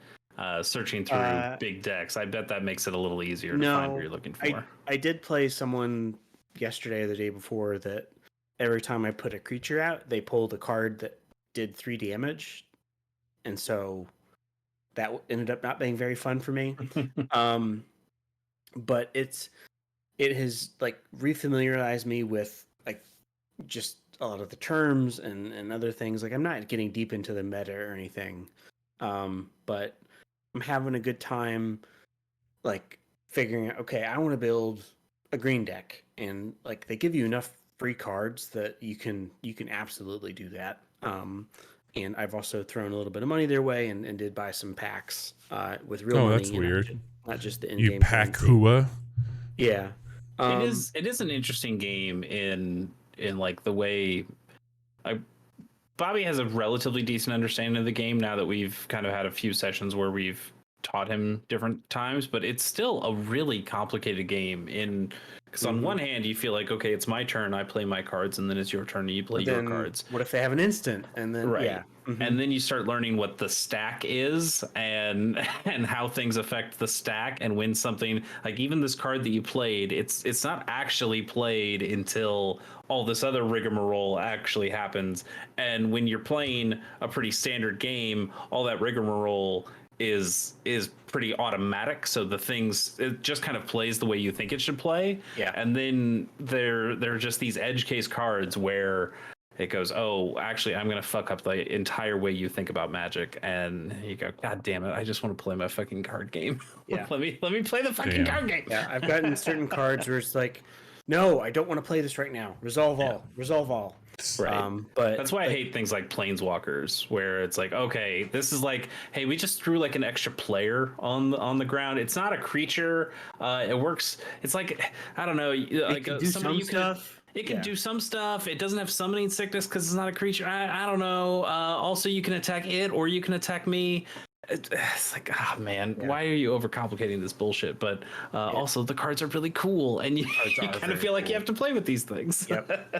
searching through big decks. I bet that makes it a little easier to find what you're looking for. I did play someone yesterday or the day before that every time I put a creature out, they pulled a card that did 3 damage, and so that ended up not being very fun for me. But it has like refamiliarized me with like just a lot of the terms and other things. Like I'm not getting deep into the meta or anything, but I'm having a good time like figuring out, okay, I want to build a green deck, and like they give you enough free cards that you can absolutely do that. And I've also thrown a little bit of money their way and did buy some packs with real money. That's weird. Not just the You in-game pack currency. Hua. Yeah. It is an interesting game in like the way Bobby has a relatively decent understanding of the game now that we've kind of had a few sessions where we've taught him different times, but it's still a really complicated game because on one hand you feel like, okay, it's my turn, I play my cards, and then it's your turn and you play your cards. What if they have an instant? And then right. And then you start learning what the stack is and how things affect the stack, and when something like even this card that you played, it's not actually played until all this other rigmarole actually happens. And when you're playing a pretty standard game, all that rigmarole is pretty automatic, so it just kind of plays the way you think it should play. Yeah. And then there are just these edge case cards where it goes, oh, actually, I'm gonna fuck up the entire way you think about Magic, and you go, God damn it, I just want to play my fucking card game. Yeah. let me play the fucking card game. Yeah, I've gotten certain cards where it's like, no, I don't want to play this right now. Resolve all. Right. But that's why I hate things like Planeswalkers, where it's like, okay, this is like, hey, we just threw like an extra player on the ground. It's not a creature. It works. It's like, I don't know, like somebody stuff. It can do some stuff. It doesn't have summoning sickness because it's not a creature. I don't know. Also, you can attack it or you can attack me. It's like, man, why are you overcomplicating this bullshit? But also, the cards are really cool, and you kind of feel like you have to play with these things. Yep.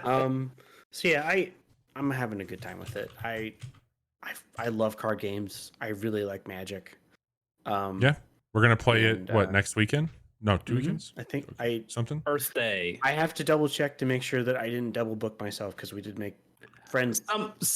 So yeah, I'm having a good time with it. I love card games. I really like Magic. Yeah, we're gonna play it next weekend? No, 2 weekends. I think something Earth Day. I have to double check to make sure that I didn't double book myself, because we did make friends.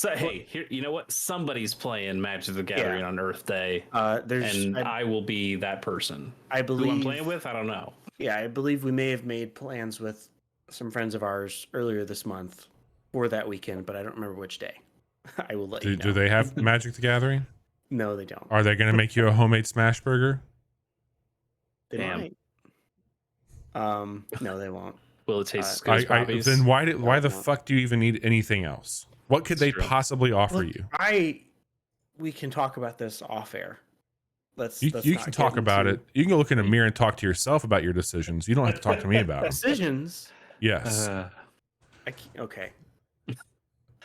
Hey, here, you know what? Somebody's playing Magic the Gathering on Earth Day. I will be that person. I believe who I'm playing with. I don't know. Yeah, I believe we may have made plans with some friends of ours earlier this month for that weekend, but I don't remember which day. I will let you know. Do they have Magic the Gathering? No, they don't. Are they going to make you a homemade smash burger? They might. No, they won't. Will it taste as good as Bobby's? Then why the fuck do you even need anything else? What could they possibly offer you? We can talk about this off air. You can talk about it. You can go look in a mirror and talk to yourself about your decisions. You don't have to talk to me about them. Decisions? Yes. Okay.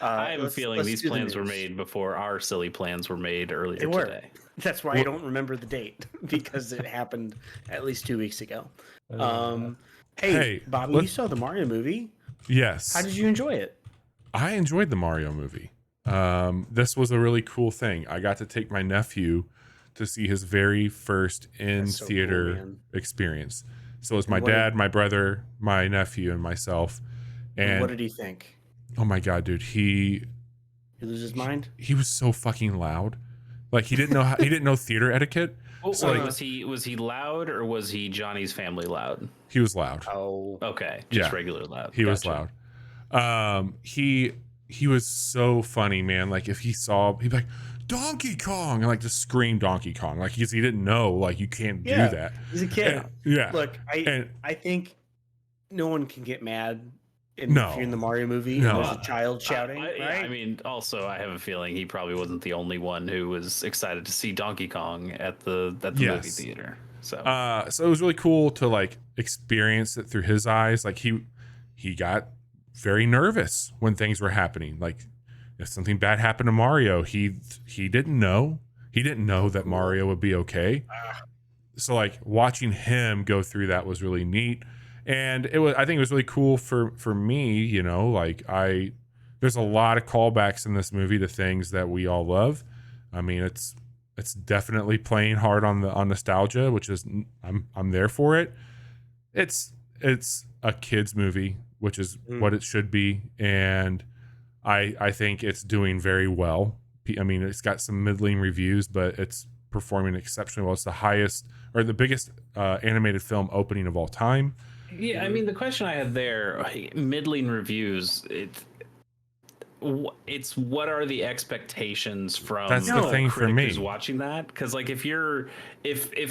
I have a feeling these plans were made before our silly plans were made earlier today. That's why I don't remember the date, because it happened at least 2 weeks ago. Hey, Bobby, you saw the Mario movie? Yes. How did you enjoy it? I enjoyed the Mario movie. This was a really cool thing. I got to take my nephew to see his very first in-theater experience. So it was my dad, my brother, my nephew, and myself. And what did he think? Oh my God, dude. He lose his mind? He was so fucking loud. Like he didn't know theater etiquette. So was he loud, or was he Johnny's Family loud? He was loud. Oh, okay, just regular loud. He was loud. He was so funny, man. Like if he'd be like, Donkey Kong, and like just scream Donkey Kong, like he didn't know, like you can't do that. He's a kid. And, look, I think no one can get mad. If you're in the Mario movie, and there's a child shouting, right? I mean, also, I have a feeling he probably wasn't the only one who was excited to see Donkey Kong at the movie theater. So it was really cool to like experience it through his eyes. Like he got very nervous when things were happening. Like if something bad happened to Mario, he didn't know. He didn't know that Mario would be okay. So like watching him go through that was really neat. And I think it was really cool for me, you know, like there's a lot of callbacks in this movie to things that we all love. I mean, it's definitely playing hard on nostalgia, which is I'm there for it. It's a kids movie, which is what it should be. And I think it's doing very well. I mean, it's got some middling reviews, but it's performing exceptionally well. It's the highest or the biggest animated film opening of all time. Yeah, I mean, the question I had there, middling reviews, it's what are the expectations from That's the thing for me who's watching that? Because like if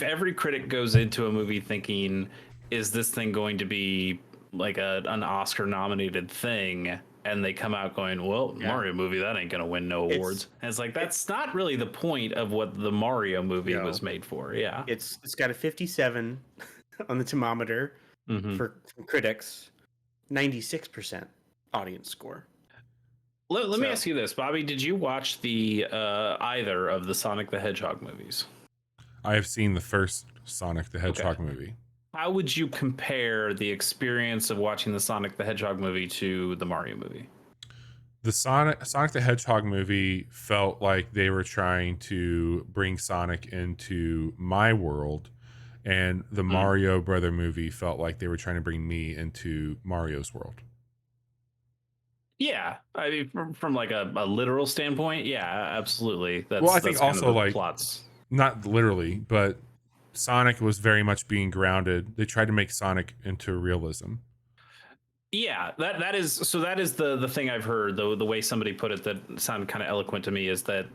every critic goes into a movie thinking, is this thing going to be like an Oscar nominated thing, and they come out going, well, Mario movie, that ain't gonna win no awards. And it's like that's not really the point of what the Mario movie was made for. Yeah, it's got a 57 on the thermometer for critics, 96% audience score. Let me ask you this, Bobby. Did you watch the either of the Sonic the Hedgehog movies? I have seen the first Sonic the Hedgehog movie. How would you compare the experience of watching the Sonic the Hedgehog movie to the Mario movie? The Sonic the Hedgehog movie felt like they were trying to bring Sonic into my world, and the Mario Brother movie felt like they were trying to bring me into Mario's world. Yeah, I mean, from like a literal standpoint, yeah, absolutely. Well, I think also like plots, not literally, but Sonic was very much being grounded. They tried to make Sonic into realism. Yeah, that is the thing I've heard. The way somebody put it that sounded kind of eloquent to me is that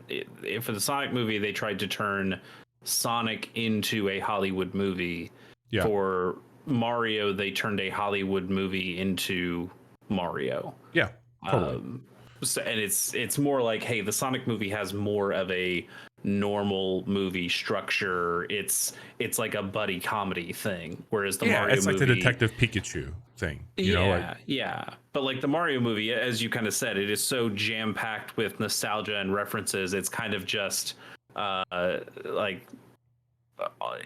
for the Sonic movie, they tried to turn Sonic into a Hollywood movie. Yeah. For Mario, they turned a Hollywood movie into Mario. Yeah. Totally. And it's more like, hey, the Sonic movie has more of a normal movie structure. It's like a buddy comedy thing, whereas the Mario it's like movie, the Detective Pikachu thing. You know, but like the Mario movie, as you kind of said, it is so jam packed with nostalgia and references. It's kind of just like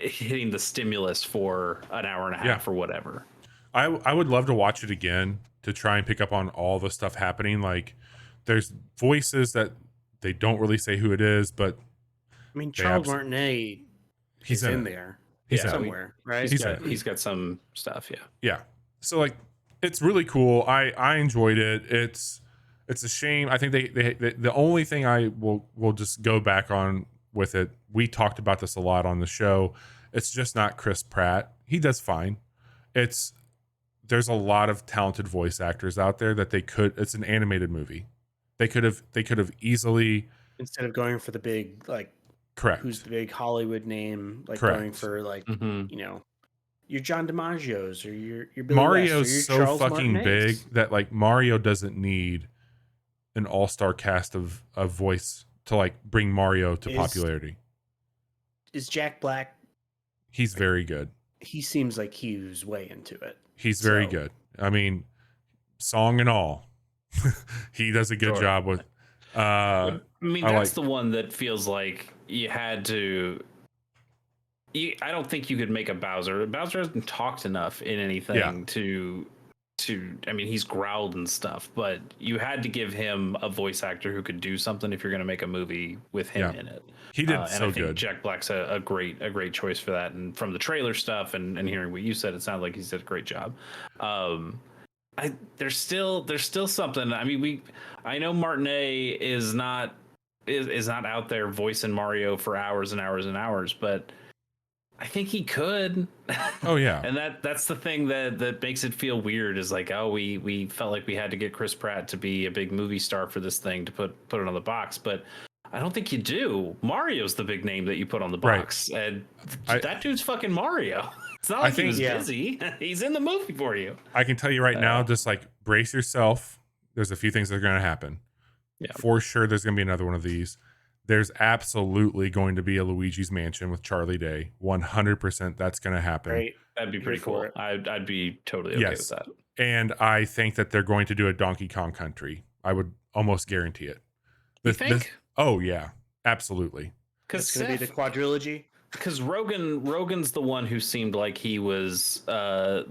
hitting the stimulus for an hour and a half or whatever. I would love to watch it again to try and pick up on all the stuff happening. Like there's voices that they don't really say who it is, but I mean, Charles Martinet, he's in there. He's somewhere, right? He's got some stuff. Yeah. So like, it's really cool. I enjoyed it. It's a shame. I think they the only thing I will just go back on with it. We talked about this a lot on the show. It's just not Chris Pratt. He does fine. There's a lot of talented voice actors out there that it's an animated movie. They could have easily, instead of going for the big, like, correct, who's the big Hollywood name, like going for like, you know, your John DiMaggio's or your Billy Mario's West or your so Charles fucking Martinet's. big that like Mario doesn't need an all-star cast of voice to like bring Mario to popularity. Is Jack Black? He's very good. He seems like he was way into it. He's very good. I mean, song and all, he does a good job with. I mean, that's the one that feels like you had to. I don't think you could make a Bowser. Bowser hasn't talked enough in anything to. I mean, he's growled and stuff, but you had to give him a voice actor who could do something if you're going to make a movie with him in it. He did and so I think good. Jack Black's a great choice for that. And from the trailer stuff and hearing what you said, it sounded like he did a great job. There's still something. I mean, I know Martinet is not out there voicing Mario for hours and hours and hours, but I think he could. Oh yeah. And that's the thing that makes it feel weird is like, oh, we felt like we had to get Chris Pratt to be a big movie star for this thing to put it on the box, but I don't think you do. Mario's the big name that you put on the box, and that dude's fucking Mario. It's not like he was busy. He's in the movie for you. I can tell you right now, just like brace yourself. There's a few things that are going to happen. Yeah. For sure, there's going to be another one of these. There's absolutely going to be a Luigi's Mansion with Charlie Day. 100% that's going to happen. Right. That'd be pretty cool. I'd be totally okay with that. And I think that they're going to do a Donkey Kong Country. I would almost guarantee it. You think? Oh, yeah. Absolutely. Because it's going to be the quadrilogy. Because Rogan's the one who seemed like he was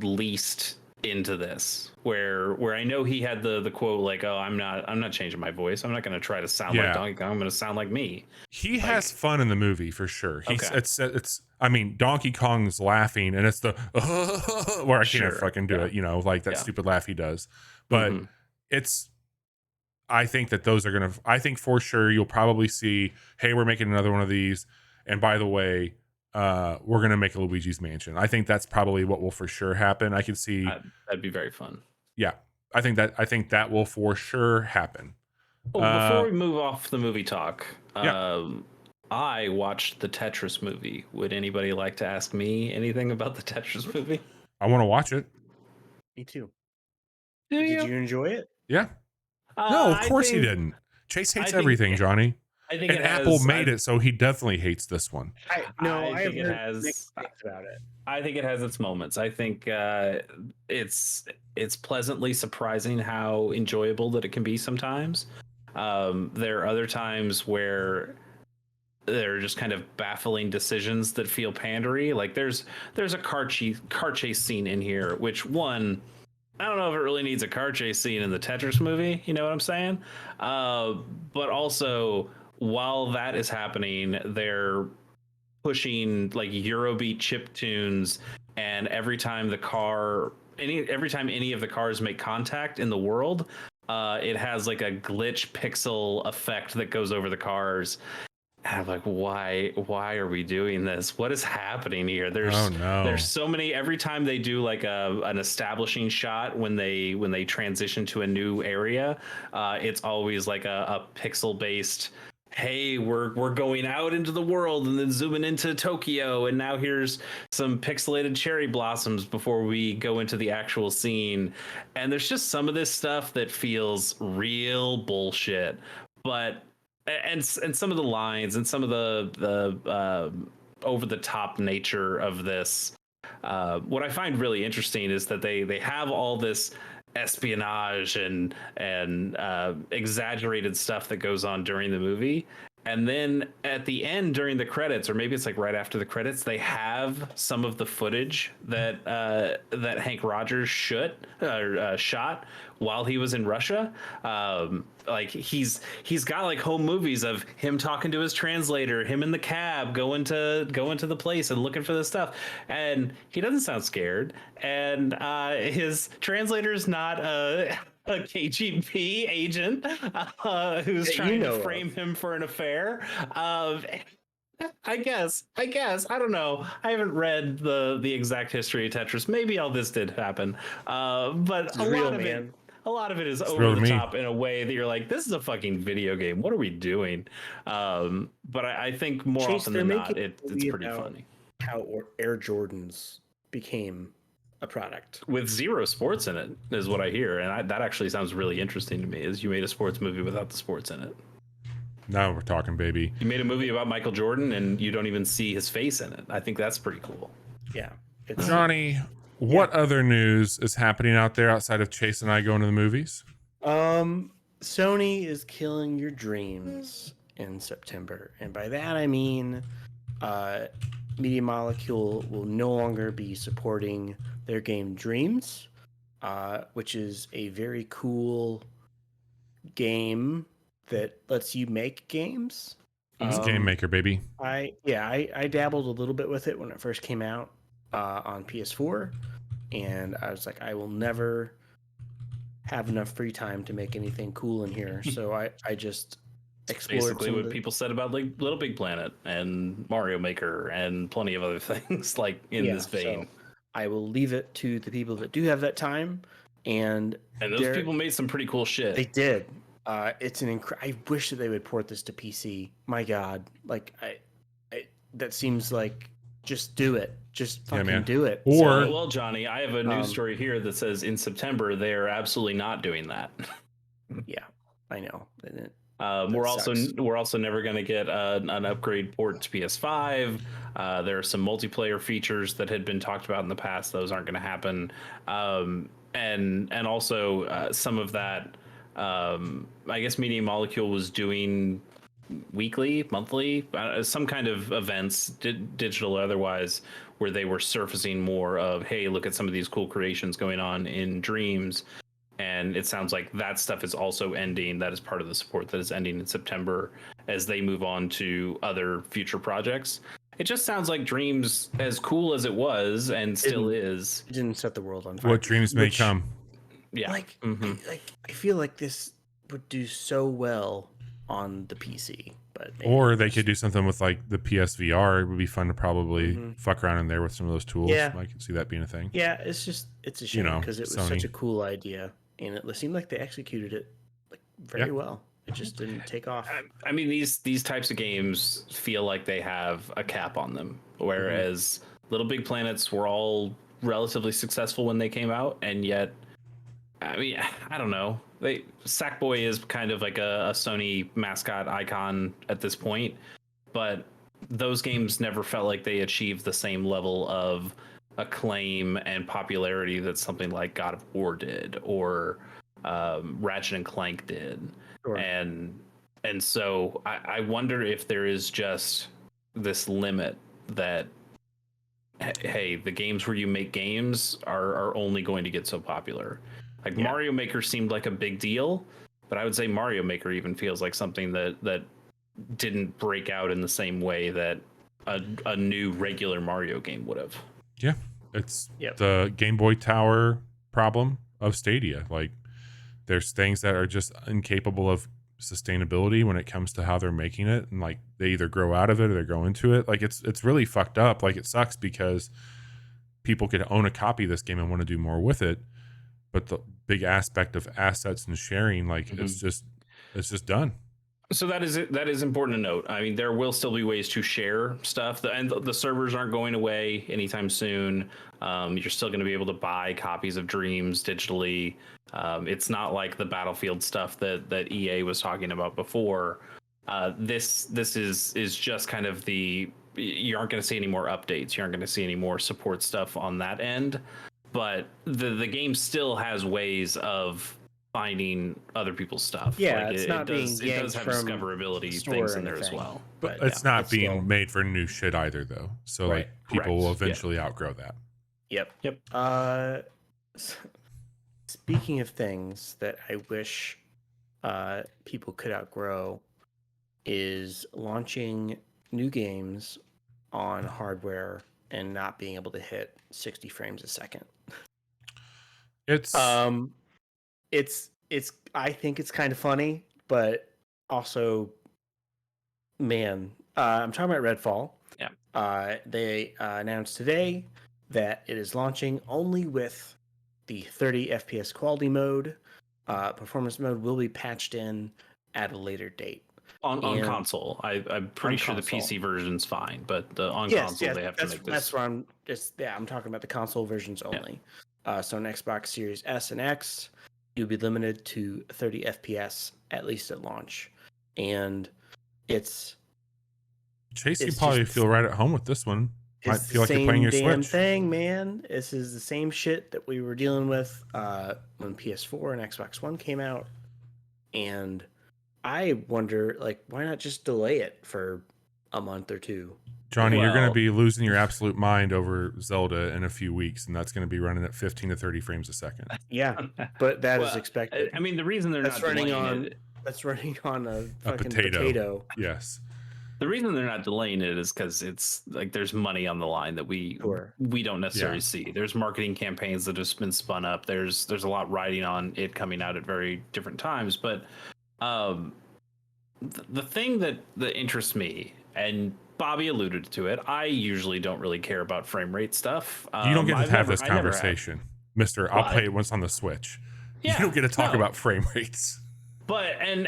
least into this. Where I know he had the quote like, "Oh, I'm not changing my voice. I'm not going to try to sound like Donkey Kong. I'm going to sound like me." He has fun in the movie for sure. It's. I mean, Donkey Kong's laughing, and it's the where I can't fucking do it. You know, like that stupid laugh he does. But it's. I think that those are gonna. I think for sure you'll probably see, hey, we're making another one of these, and by the way, we're gonna make a Luigi's Mansion. I think that's probably what will for sure happen. I could see that'd be very fun. Yeah, I think that will for sure happen. Well, before we move off the movie talk, yeah. I watched the Tetris movie. Would anybody like to ask me anything about the Tetris movie? I want to watch it. Me too. Did you enjoy it? Yeah. No, of course he didn't. Chase hates everything, Johnny. I think Apple made it, so he definitely hates this one. I think it has mixed things about it. I think it has its moments. I think it's pleasantly surprising how enjoyable that it can be sometimes. There are other times where there are just kind of baffling decisions that feel pandery. Like there's a car chase scene in here, which I don't know if it really needs a car chase scene in the Tetris movie. You know what I'm saying? But also, while that is happening, they're pushing like Eurobeat chip tunes, and every time any of the cars make contact in the world, it has like a glitch pixel effect that goes over the cars. And I'm like, why are we doing this? What is happening here? There's so many. Every time they do like an establishing shot when they transition to a new area, it's always like a pixel based, hey, we're going out into the world and then zooming into Tokyo, and now here's some pixelated cherry blossoms before we go into the actual scene. And there's just some of this stuff that feels real bullshit, but and some of the lines and some of the over the top nature of this. What I find really interesting is that they have all this espionage and exaggerated stuff that goes on during the movie, and then at the end during the credits, or maybe it's like right after the credits, they have some of the footage that Hank Rogers shot while he was in Russia. Like he's got like home movies of him talking to his translator, him in the cab going to the place and looking for this stuff, and he doesn't sound scared, and his translator is not a KGB agent who's trying to frame him for an affair. I guess I don't know. I haven't read the exact history of Tetris. Maybe all this did happen, but a lot of it is over the top in a way that you're like, this is a fucking video game. What are we doing? But I think more often than not, it's pretty funny. How Air Jordans became a product with zero sports in it is what I hear, and that actually sounds really interesting to me. Is you made a sports movie without the sports in it? Now we're talking, baby. You made a movie about Michael Jordan, and you don't even see his face in it. I think that's pretty cool. Yeah, Johnny. What other news is happening out there outside of Chase and I going to the movies? Sony is killing your dreams in September, and by that I mean Media Molecule will no longer be supporting their game Dreams, which is a very cool game that lets you make games. It's Game Maker, baby. I dabbled a little bit with it when it first came out on PS4, and I was like, I will never have enough free time to make anything cool in here, so I just explored basically what people said about like Little Big Planet and Mario Maker and plenty of other things like in this vein. So I will leave it to the people that do have that time, and those people made some pretty cool shit. They did. It's I wish that they would port this to PC. My God, like that seems like just do it. Just fucking do it. Or well, Johnny, I have a news story here that says in September they are absolutely not doing that. Yeah, I know. We're also never going to get an upgrade port to PS5. There are some multiplayer features that had been talked about in the past. Those aren't going to happen. And also some of that. I guess Media Molecule was doing weekly, monthly, some kind of events, digital or otherwise, where they were surfacing more of, hey, look at some of these cool creations going on in Dreams. And it sounds like that stuff is also ending. That is part of the support that is ending in September as they move on to other future projects. It just sounds like Dreams, as cool as it was and still is, it didn't set the world on fire. What dreams may come. Yeah. I feel like this would do so well on the PC. But or they could do something with like the PSVR. It would be fun to probably fuck around in there with some of those tools. Yeah. I can see that being a thing. Yeah, it's a shame because it was Sony. such a cool idea, and it seemed like they executed it like very well. It just didn't take off. I mean, these types of games feel like they have a cap on them, whereas Little Big Planets were all relatively successful when they came out, and yet, I mean, I don't know. Sackboy is kind of like a Sony mascot icon at this point, but those games never felt like they achieved the same level of acclaim and popularity that something like God of War did, or Ratchet and Clank did. Sure. And so I wonder if there is just this limit that, hey, the games where you make games are only going to get so popular. Like Mario Maker seemed like a big deal, but I would say Mario Maker even feels like something that didn't break out in the same way that a new regular Mario game would have. Yeah, it's the Game Boy Tower problem of Stadia. Like, there's things that are just incapable of sustainability when it comes to how they're making it, and like they either grow out of it or they grow into it. Like it's really fucked up. Like, it sucks because people could own a copy of this game and want to do more with it, but the big aspect of assets and sharing, like it's just done. So that is important to note. I mean, there will still be ways to share stuff, and the servers aren't going away anytime soon. You're still going to be able to buy copies of Dreams digitally. It's not like the Battlefield stuff that EA was talking about before. This is just kind of you aren't going to see any more updates. You aren't going to see any more support stuff on that end. But the game still has ways of finding other people's stuff. Yeah, like it does have discoverability things in there as well. But it's not being made for new shit either, though. So like people will eventually outgrow that. Yep. Speaking of things that I wish people could outgrow, is launching new games on hardware and not being able to hit 60 frames a second. It's I think it's kind of funny, but also, man, I'm talking about Redfall. Yeah. They announced today that it is launching only with the 30 FPS quality mode. Performance mode will be patched in at a later date. On console, I'm pretty sure console. The PC version's fine, but on console they have to make this. That's where I'm talking about the console versions only. So on Xbox Series S and X, you'll be limited to 30 FPS at least at launch, and it's Chase. You probably feel right at home with this one. Might feel like you're playing your Switch. Thing, man. This is the same shit that we were dealing with when PS4 and Xbox One came out, and I wonder, like, why not just delay it for a month or two? Johnny, you're going to be losing your absolute mind over Zelda in a few weeks, and that's going to be running at 15 to 30 frames a second. Yeah, but that is expected. I mean, the reason that's running on a fucking potato. Yes. The reason they're not delaying it is because it's like there's money on the line that we don't necessarily see. There's marketing campaigns that have been spun up. There's a lot riding on it coming out at very different times. But the thing that interests me, and Bobby alluded to it, I usually don't really care about frame rate stuff. You don't get to have this conversation, Mister. I'll play it once on the Switch. Yeah, you don't get to talk about frame rates. But you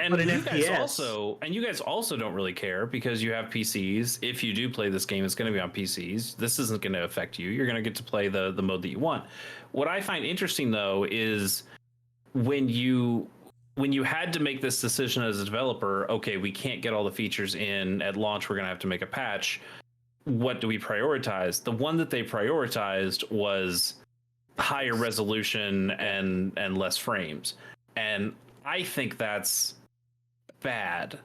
guys also don't really care because you have PCs. If you do play this game, it's going to be on PCs. This isn't going to affect you. You're going to get to play the mode that you want. What I find interesting though is when you had to make this decision as a developer, okay, we can't get all the features in at launch. We're going to have to make a patch. What do we prioritize? The one that they prioritized was higher resolution and less frames. And I think that's bad.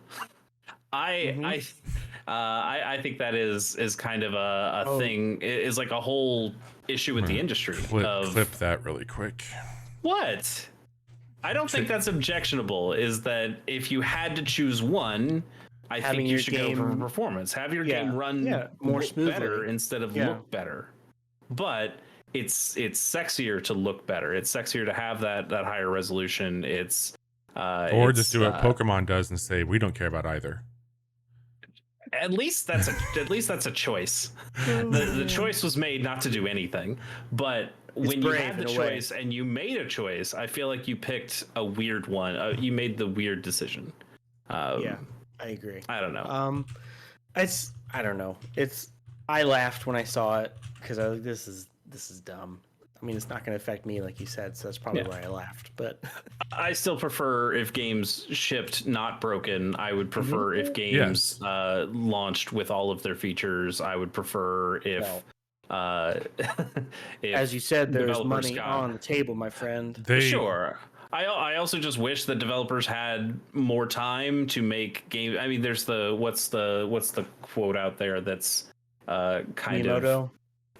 I think that is kind of a thing. Is like a whole issue with the industry. Clip that really quick. What? I don't think that's objectionable. Is that if you had to choose one, I think you should go for performance. Have your game run more smoothly, better instead of look better. But it's sexier to look better. It's sexier to have that higher resolution. It's Or just do what Pokemon does and say, we don't care about either. At least that's a choice. The choice was made not to do anything. But when you had the choice and you made a choice, I feel like you picked a weird one. You made the weird decision. Yeah, I agree. I don't know. I don't know. I laughed when I saw it because I was like, this is dumb. I mean, it's not going to affect me, like you said, so that's probably why I laughed. But I still prefer if games shipped not broken. I would prefer if games launched with all of their features. I would prefer if as you said, there's money on the table, my friend. Sure. I also just wish that developers had more time to make games. I mean, there's what's the quote out there that's kind Miyamoto? of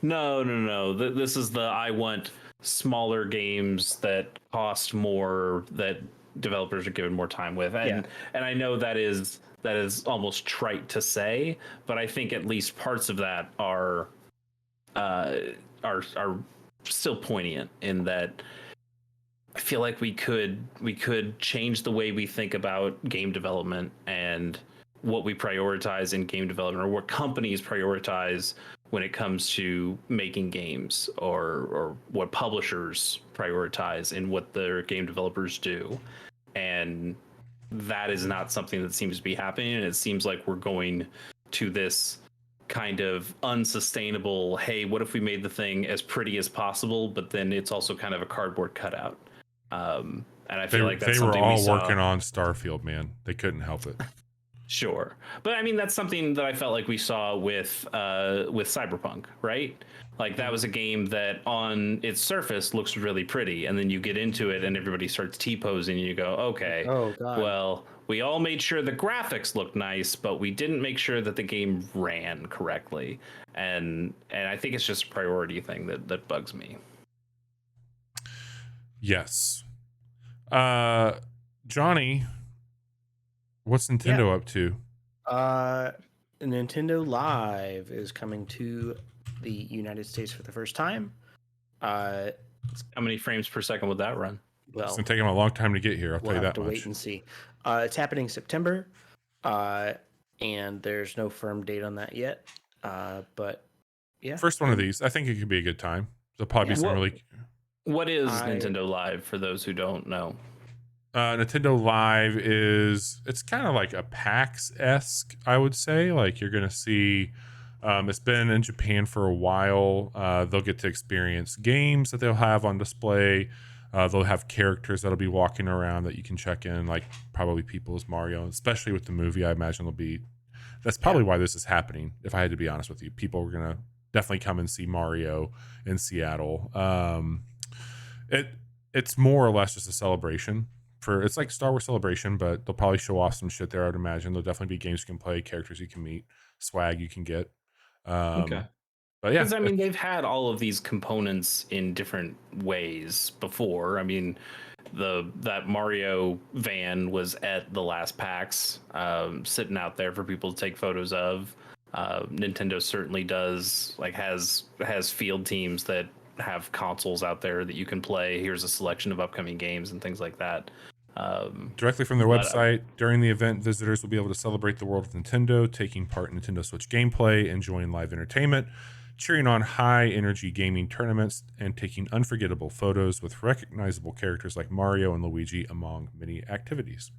no. This is I want smaller games that cost more that developers are given more time with, and I know that is almost trite to say, but I think at least parts of that are still poignant in that. I feel like we could change the way we think about game development and what we prioritize in game development, or what companies prioritize when it comes to making games, or what publishers prioritize in what their game developers do. And that is not something that seems to be happening. And it seems like we're going to this kind of unsustainable, hey, what if we made the thing as pretty as possible, but then it's also kind of a cardboard cutout. And I feel like that's something they were all working on Starfield, man. They couldn't help it. Sure, but I mean that's something that I felt like we saw with Cyberpunk, right? Like that was a game that on its surface looks really pretty, and then you get into it and everybody starts T-posing, and you go, okay, well, we all made sure the graphics looked nice, but we didn't make sure that the game ran correctly, and I think it's just a priority thing that bugs me. Yes. Johnny, what's Nintendo up to? Nintendo Live is coming to the United States for the first time. How many frames per second would that run? Well, it's going to take them a long time to get here. I'll tell you that much. We'll have to wait and see. It's happening September, and there's no firm date on that yet. But yeah, first one of these, I think it could be a good time. There'll probably be some really. What is Nintendo Live for those who don't know? Nintendo Live it's kind of like a PAX-esque, I would say. Like you're going to see, it's been in Japan for a while. They'll get to experience games that they'll have on display. They'll have characters that'll be walking around that you can check in, like probably people as Mario, especially with the movie. I imagine that's probably why this is happening. If I had to be honest with you, people are going to definitely come and see Mario in Seattle. It's more or less just a celebration. It's like Star Wars Celebration, but they'll probably show off some shit there, I'd imagine. There'll definitely be games you can play, characters you can meet, swag you can get. Okay. But yeah. Because, I mean, they've had all of these components in different ways before. I mean, that Mario van was at the last PAX, sitting out there for people to take photos of. Nintendo certainly has field teams that have consoles out there that you can play. Here's a selection of upcoming games and things like that. Directly from their website, during the event, visitors will be able to celebrate the world of Nintendo, taking part in Nintendo Switch gameplay, enjoying live entertainment, cheering on high-energy gaming tournaments, and taking unforgettable photos with recognizable characters like Mario and Luigi, among many activities.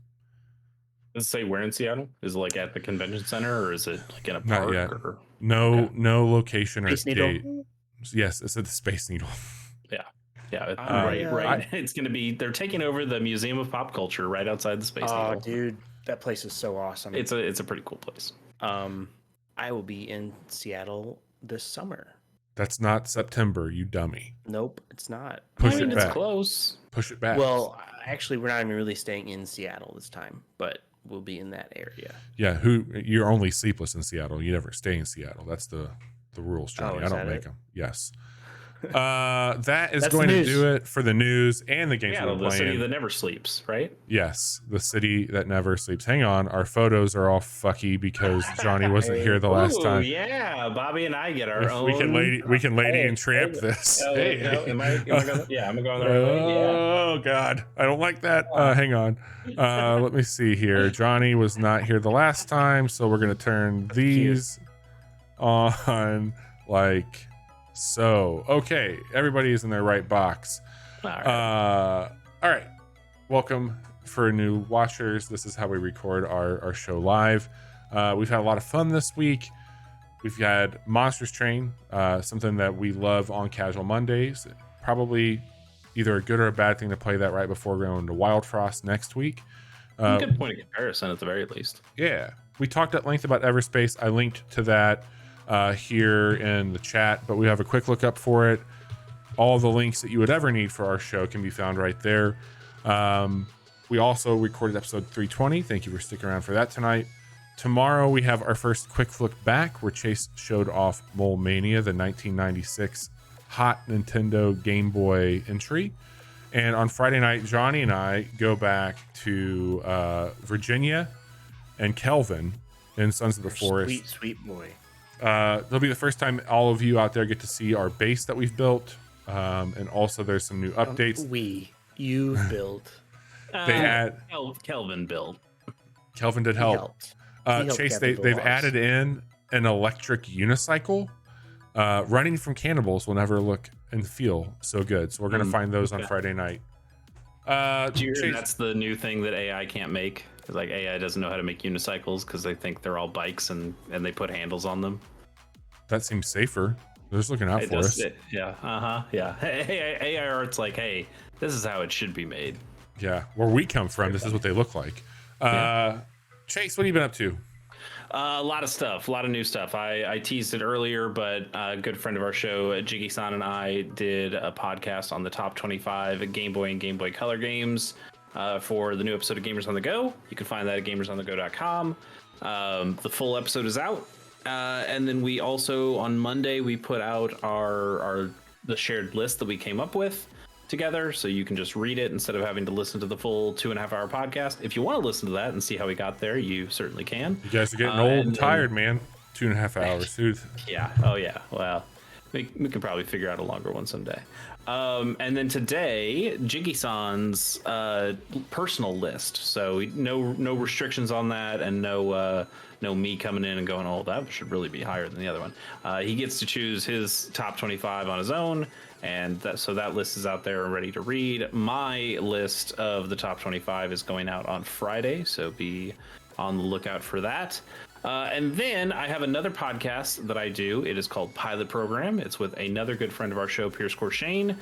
Does it say where in Seattle? Is it like at the convention center, or is it like in a park? Not yet. Or... No location or date. Needle? Yes, it's at the Space Needle. Yeah, right. It's going to be. They're taking over the Museum of Pop Culture right outside the Space Needle. Oh, dude, that place is so awesome. It's a pretty cool place. I will be in Seattle this summer. That's not September, you dummy. Nope, it's not. Push it back. It's close. Push it back. Well, actually, we're not even really staying in Seattle this time, but we'll be in that area. Yeah, you're only sleepless in Seattle. You never stay in Seattle. That's the rules, Johnny. I don't make them. Yes. That is That's going the to news. do it for the news and the games Yeah, we're the city playing. that never sleeps, right? Yes, the city that never sleeps. Hang on, our photos are all fucky because Johnny wasn't here the last Ooh, time. yeah, Bobby and I get our own. We can lady Hey, and tramp hey, this. oh, Hey, no, hey. am I going? Yeah, I'm going the right way. Yeah. Oh God, I don't like that. Hang on. Let me see here. Johnny was not here the last time, so we're gonna turn these on like so. Okay, everybody is in their right box. All right. All right. Welcome for new watchers. This is how we record our show live. We've had a lot of fun this week. We've had Monsters Train, something that we love on Casual Mondays. Probably either a good or a bad thing to play that right before we're going to Wild Frost next week. Good point of comparison at the very least. Yeah. We talked at length about Everspace. I linked to that here in the chat, but we have a quick look up for it. All the links that you would ever need for our show can be found right there. We also recorded episode 320. Thank you for sticking around for that tonight. Tomorrow we have our first quick look back where Chase showed off Mole Mania, the 1996 hot Nintendo Game Boy entry. And on Friday night, Johnny and I go back to Virginia and Kelvin in Sons of the Forest. Sweet boy. It'll be the first time all of you out there get to see our base that we've built. And also there's some new updates. You've built. Kelvin built. Kelvin did He help. helped. He helped Chase, gather the they've logs. added in an electric unicycle. Running from cannibals will never look and feel so good. So we're going to find those on Friday night. Do you hear Chase, that's the new thing that AI can't make? Like AI doesn't know how to make unicycles because they think they're all bikes and they put handles on them. that seems safer. They're just looking out for us. Yeah. AI art's like, hey, this is how it should be made. Yeah. Where we come from, this is what they look like. Chase, what have you been up to? A lot of stuff, a lot of new stuff. I teased it earlier, but a good friend of our show, Jiggy-san, and I did a podcast on the top 25 Game Boy and Game Boy Color games for the new episode of Gamers on the Go. You can find that at gamersonthego.com. The full episode is out. And then we also, on Monday, we put out the shared list that we came up with together, so you can just read it instead of having to listen to the full 2.5-hour podcast. If you want to listen to that and see how we got there, you certainly can. You guys are getting old and tired, man. 2.5 hours, dude. Yeah. Oh, yeah. Well, we can probably figure out a longer one someday. And then today, Jiggy-san's personal list. So no restrictions on that, and no me coming in and going, oh, that should really be higher than the other one. He gets to choose his top 25 on his own, and so that list is out there and ready to read. My list of the top 25 is going out on Friday, so be on the lookout for that. And then I have another podcast that I do. It is called Pilot Program. It's with another good friend of our show, Pierce Corshane.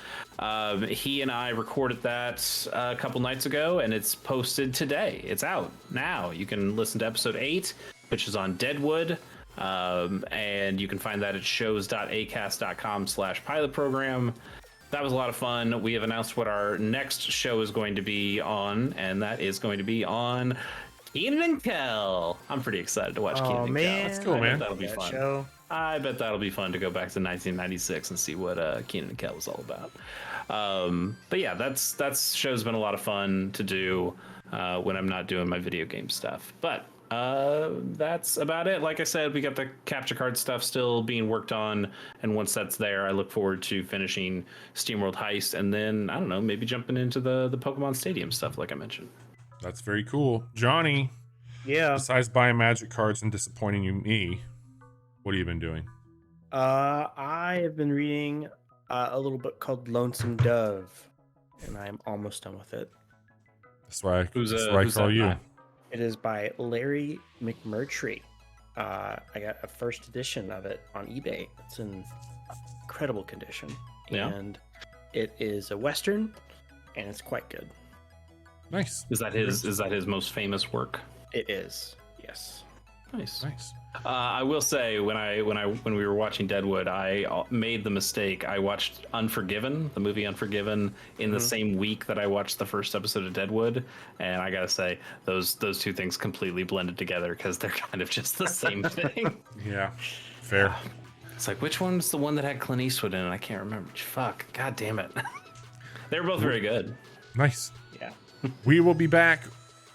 He and I recorded that a couple nights ago, and it's posted today. It's out now. You can listen to episode 8, which is on Deadwood. And you can find that at shows.acast.com/pilot program. That was a lot of fun. We have announced what our next show is going to be on, and that is going to be on Keenan and Kel. I'm pretty excited to watch Keenan and Kel. That's cool, man. That'll be fun. I bet that'll be fun to go back to 1996 and see what Keenan and Kel was all about. But yeah, that show's been a lot of fun to do when I'm not doing my video game stuff. But that's about it. Like I said, we got the capture card stuff still being worked on, and once that's there, I look forward to finishing SteamWorld Heist, and then I don't know, maybe jumping into the Pokemon Stadium stuff, like I mentioned. That's very cool, Johnny. Yeah. Besides buying magic cards and disappointing me, what have you been doing? I have been reading a little book called Lonesome Dove, and I'm almost done with it. That's why I who's call that you. by? It is by Larry McMurtry. I got a first edition of it on eBay. It's in incredible condition. Yeah. And it is a Western, and it's quite good. Nice. Is that his most famous work? It is. Yes. Nice. I I will say when we were watching Deadwood, I made the mistake. I watched Unforgiven, the movie Unforgiven, in the same week that I watched the first episode of Deadwood, and I gotta say those two things completely blended together because they're kind of just the same thing. Yeah, fair. It's like, which one's the one that had Clint Eastwood in it? I can't remember. Fuck. God damn it. They were both very good. Nice. Yeah. We will be back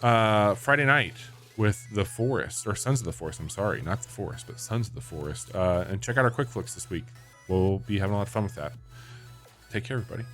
Friday night with The Forest, or Sons of the Forest. I'm sorry, not The Forest, but Sons of the Forest. And check out our quick flicks this week. We'll be having a lot of fun with that. Take care, everybody.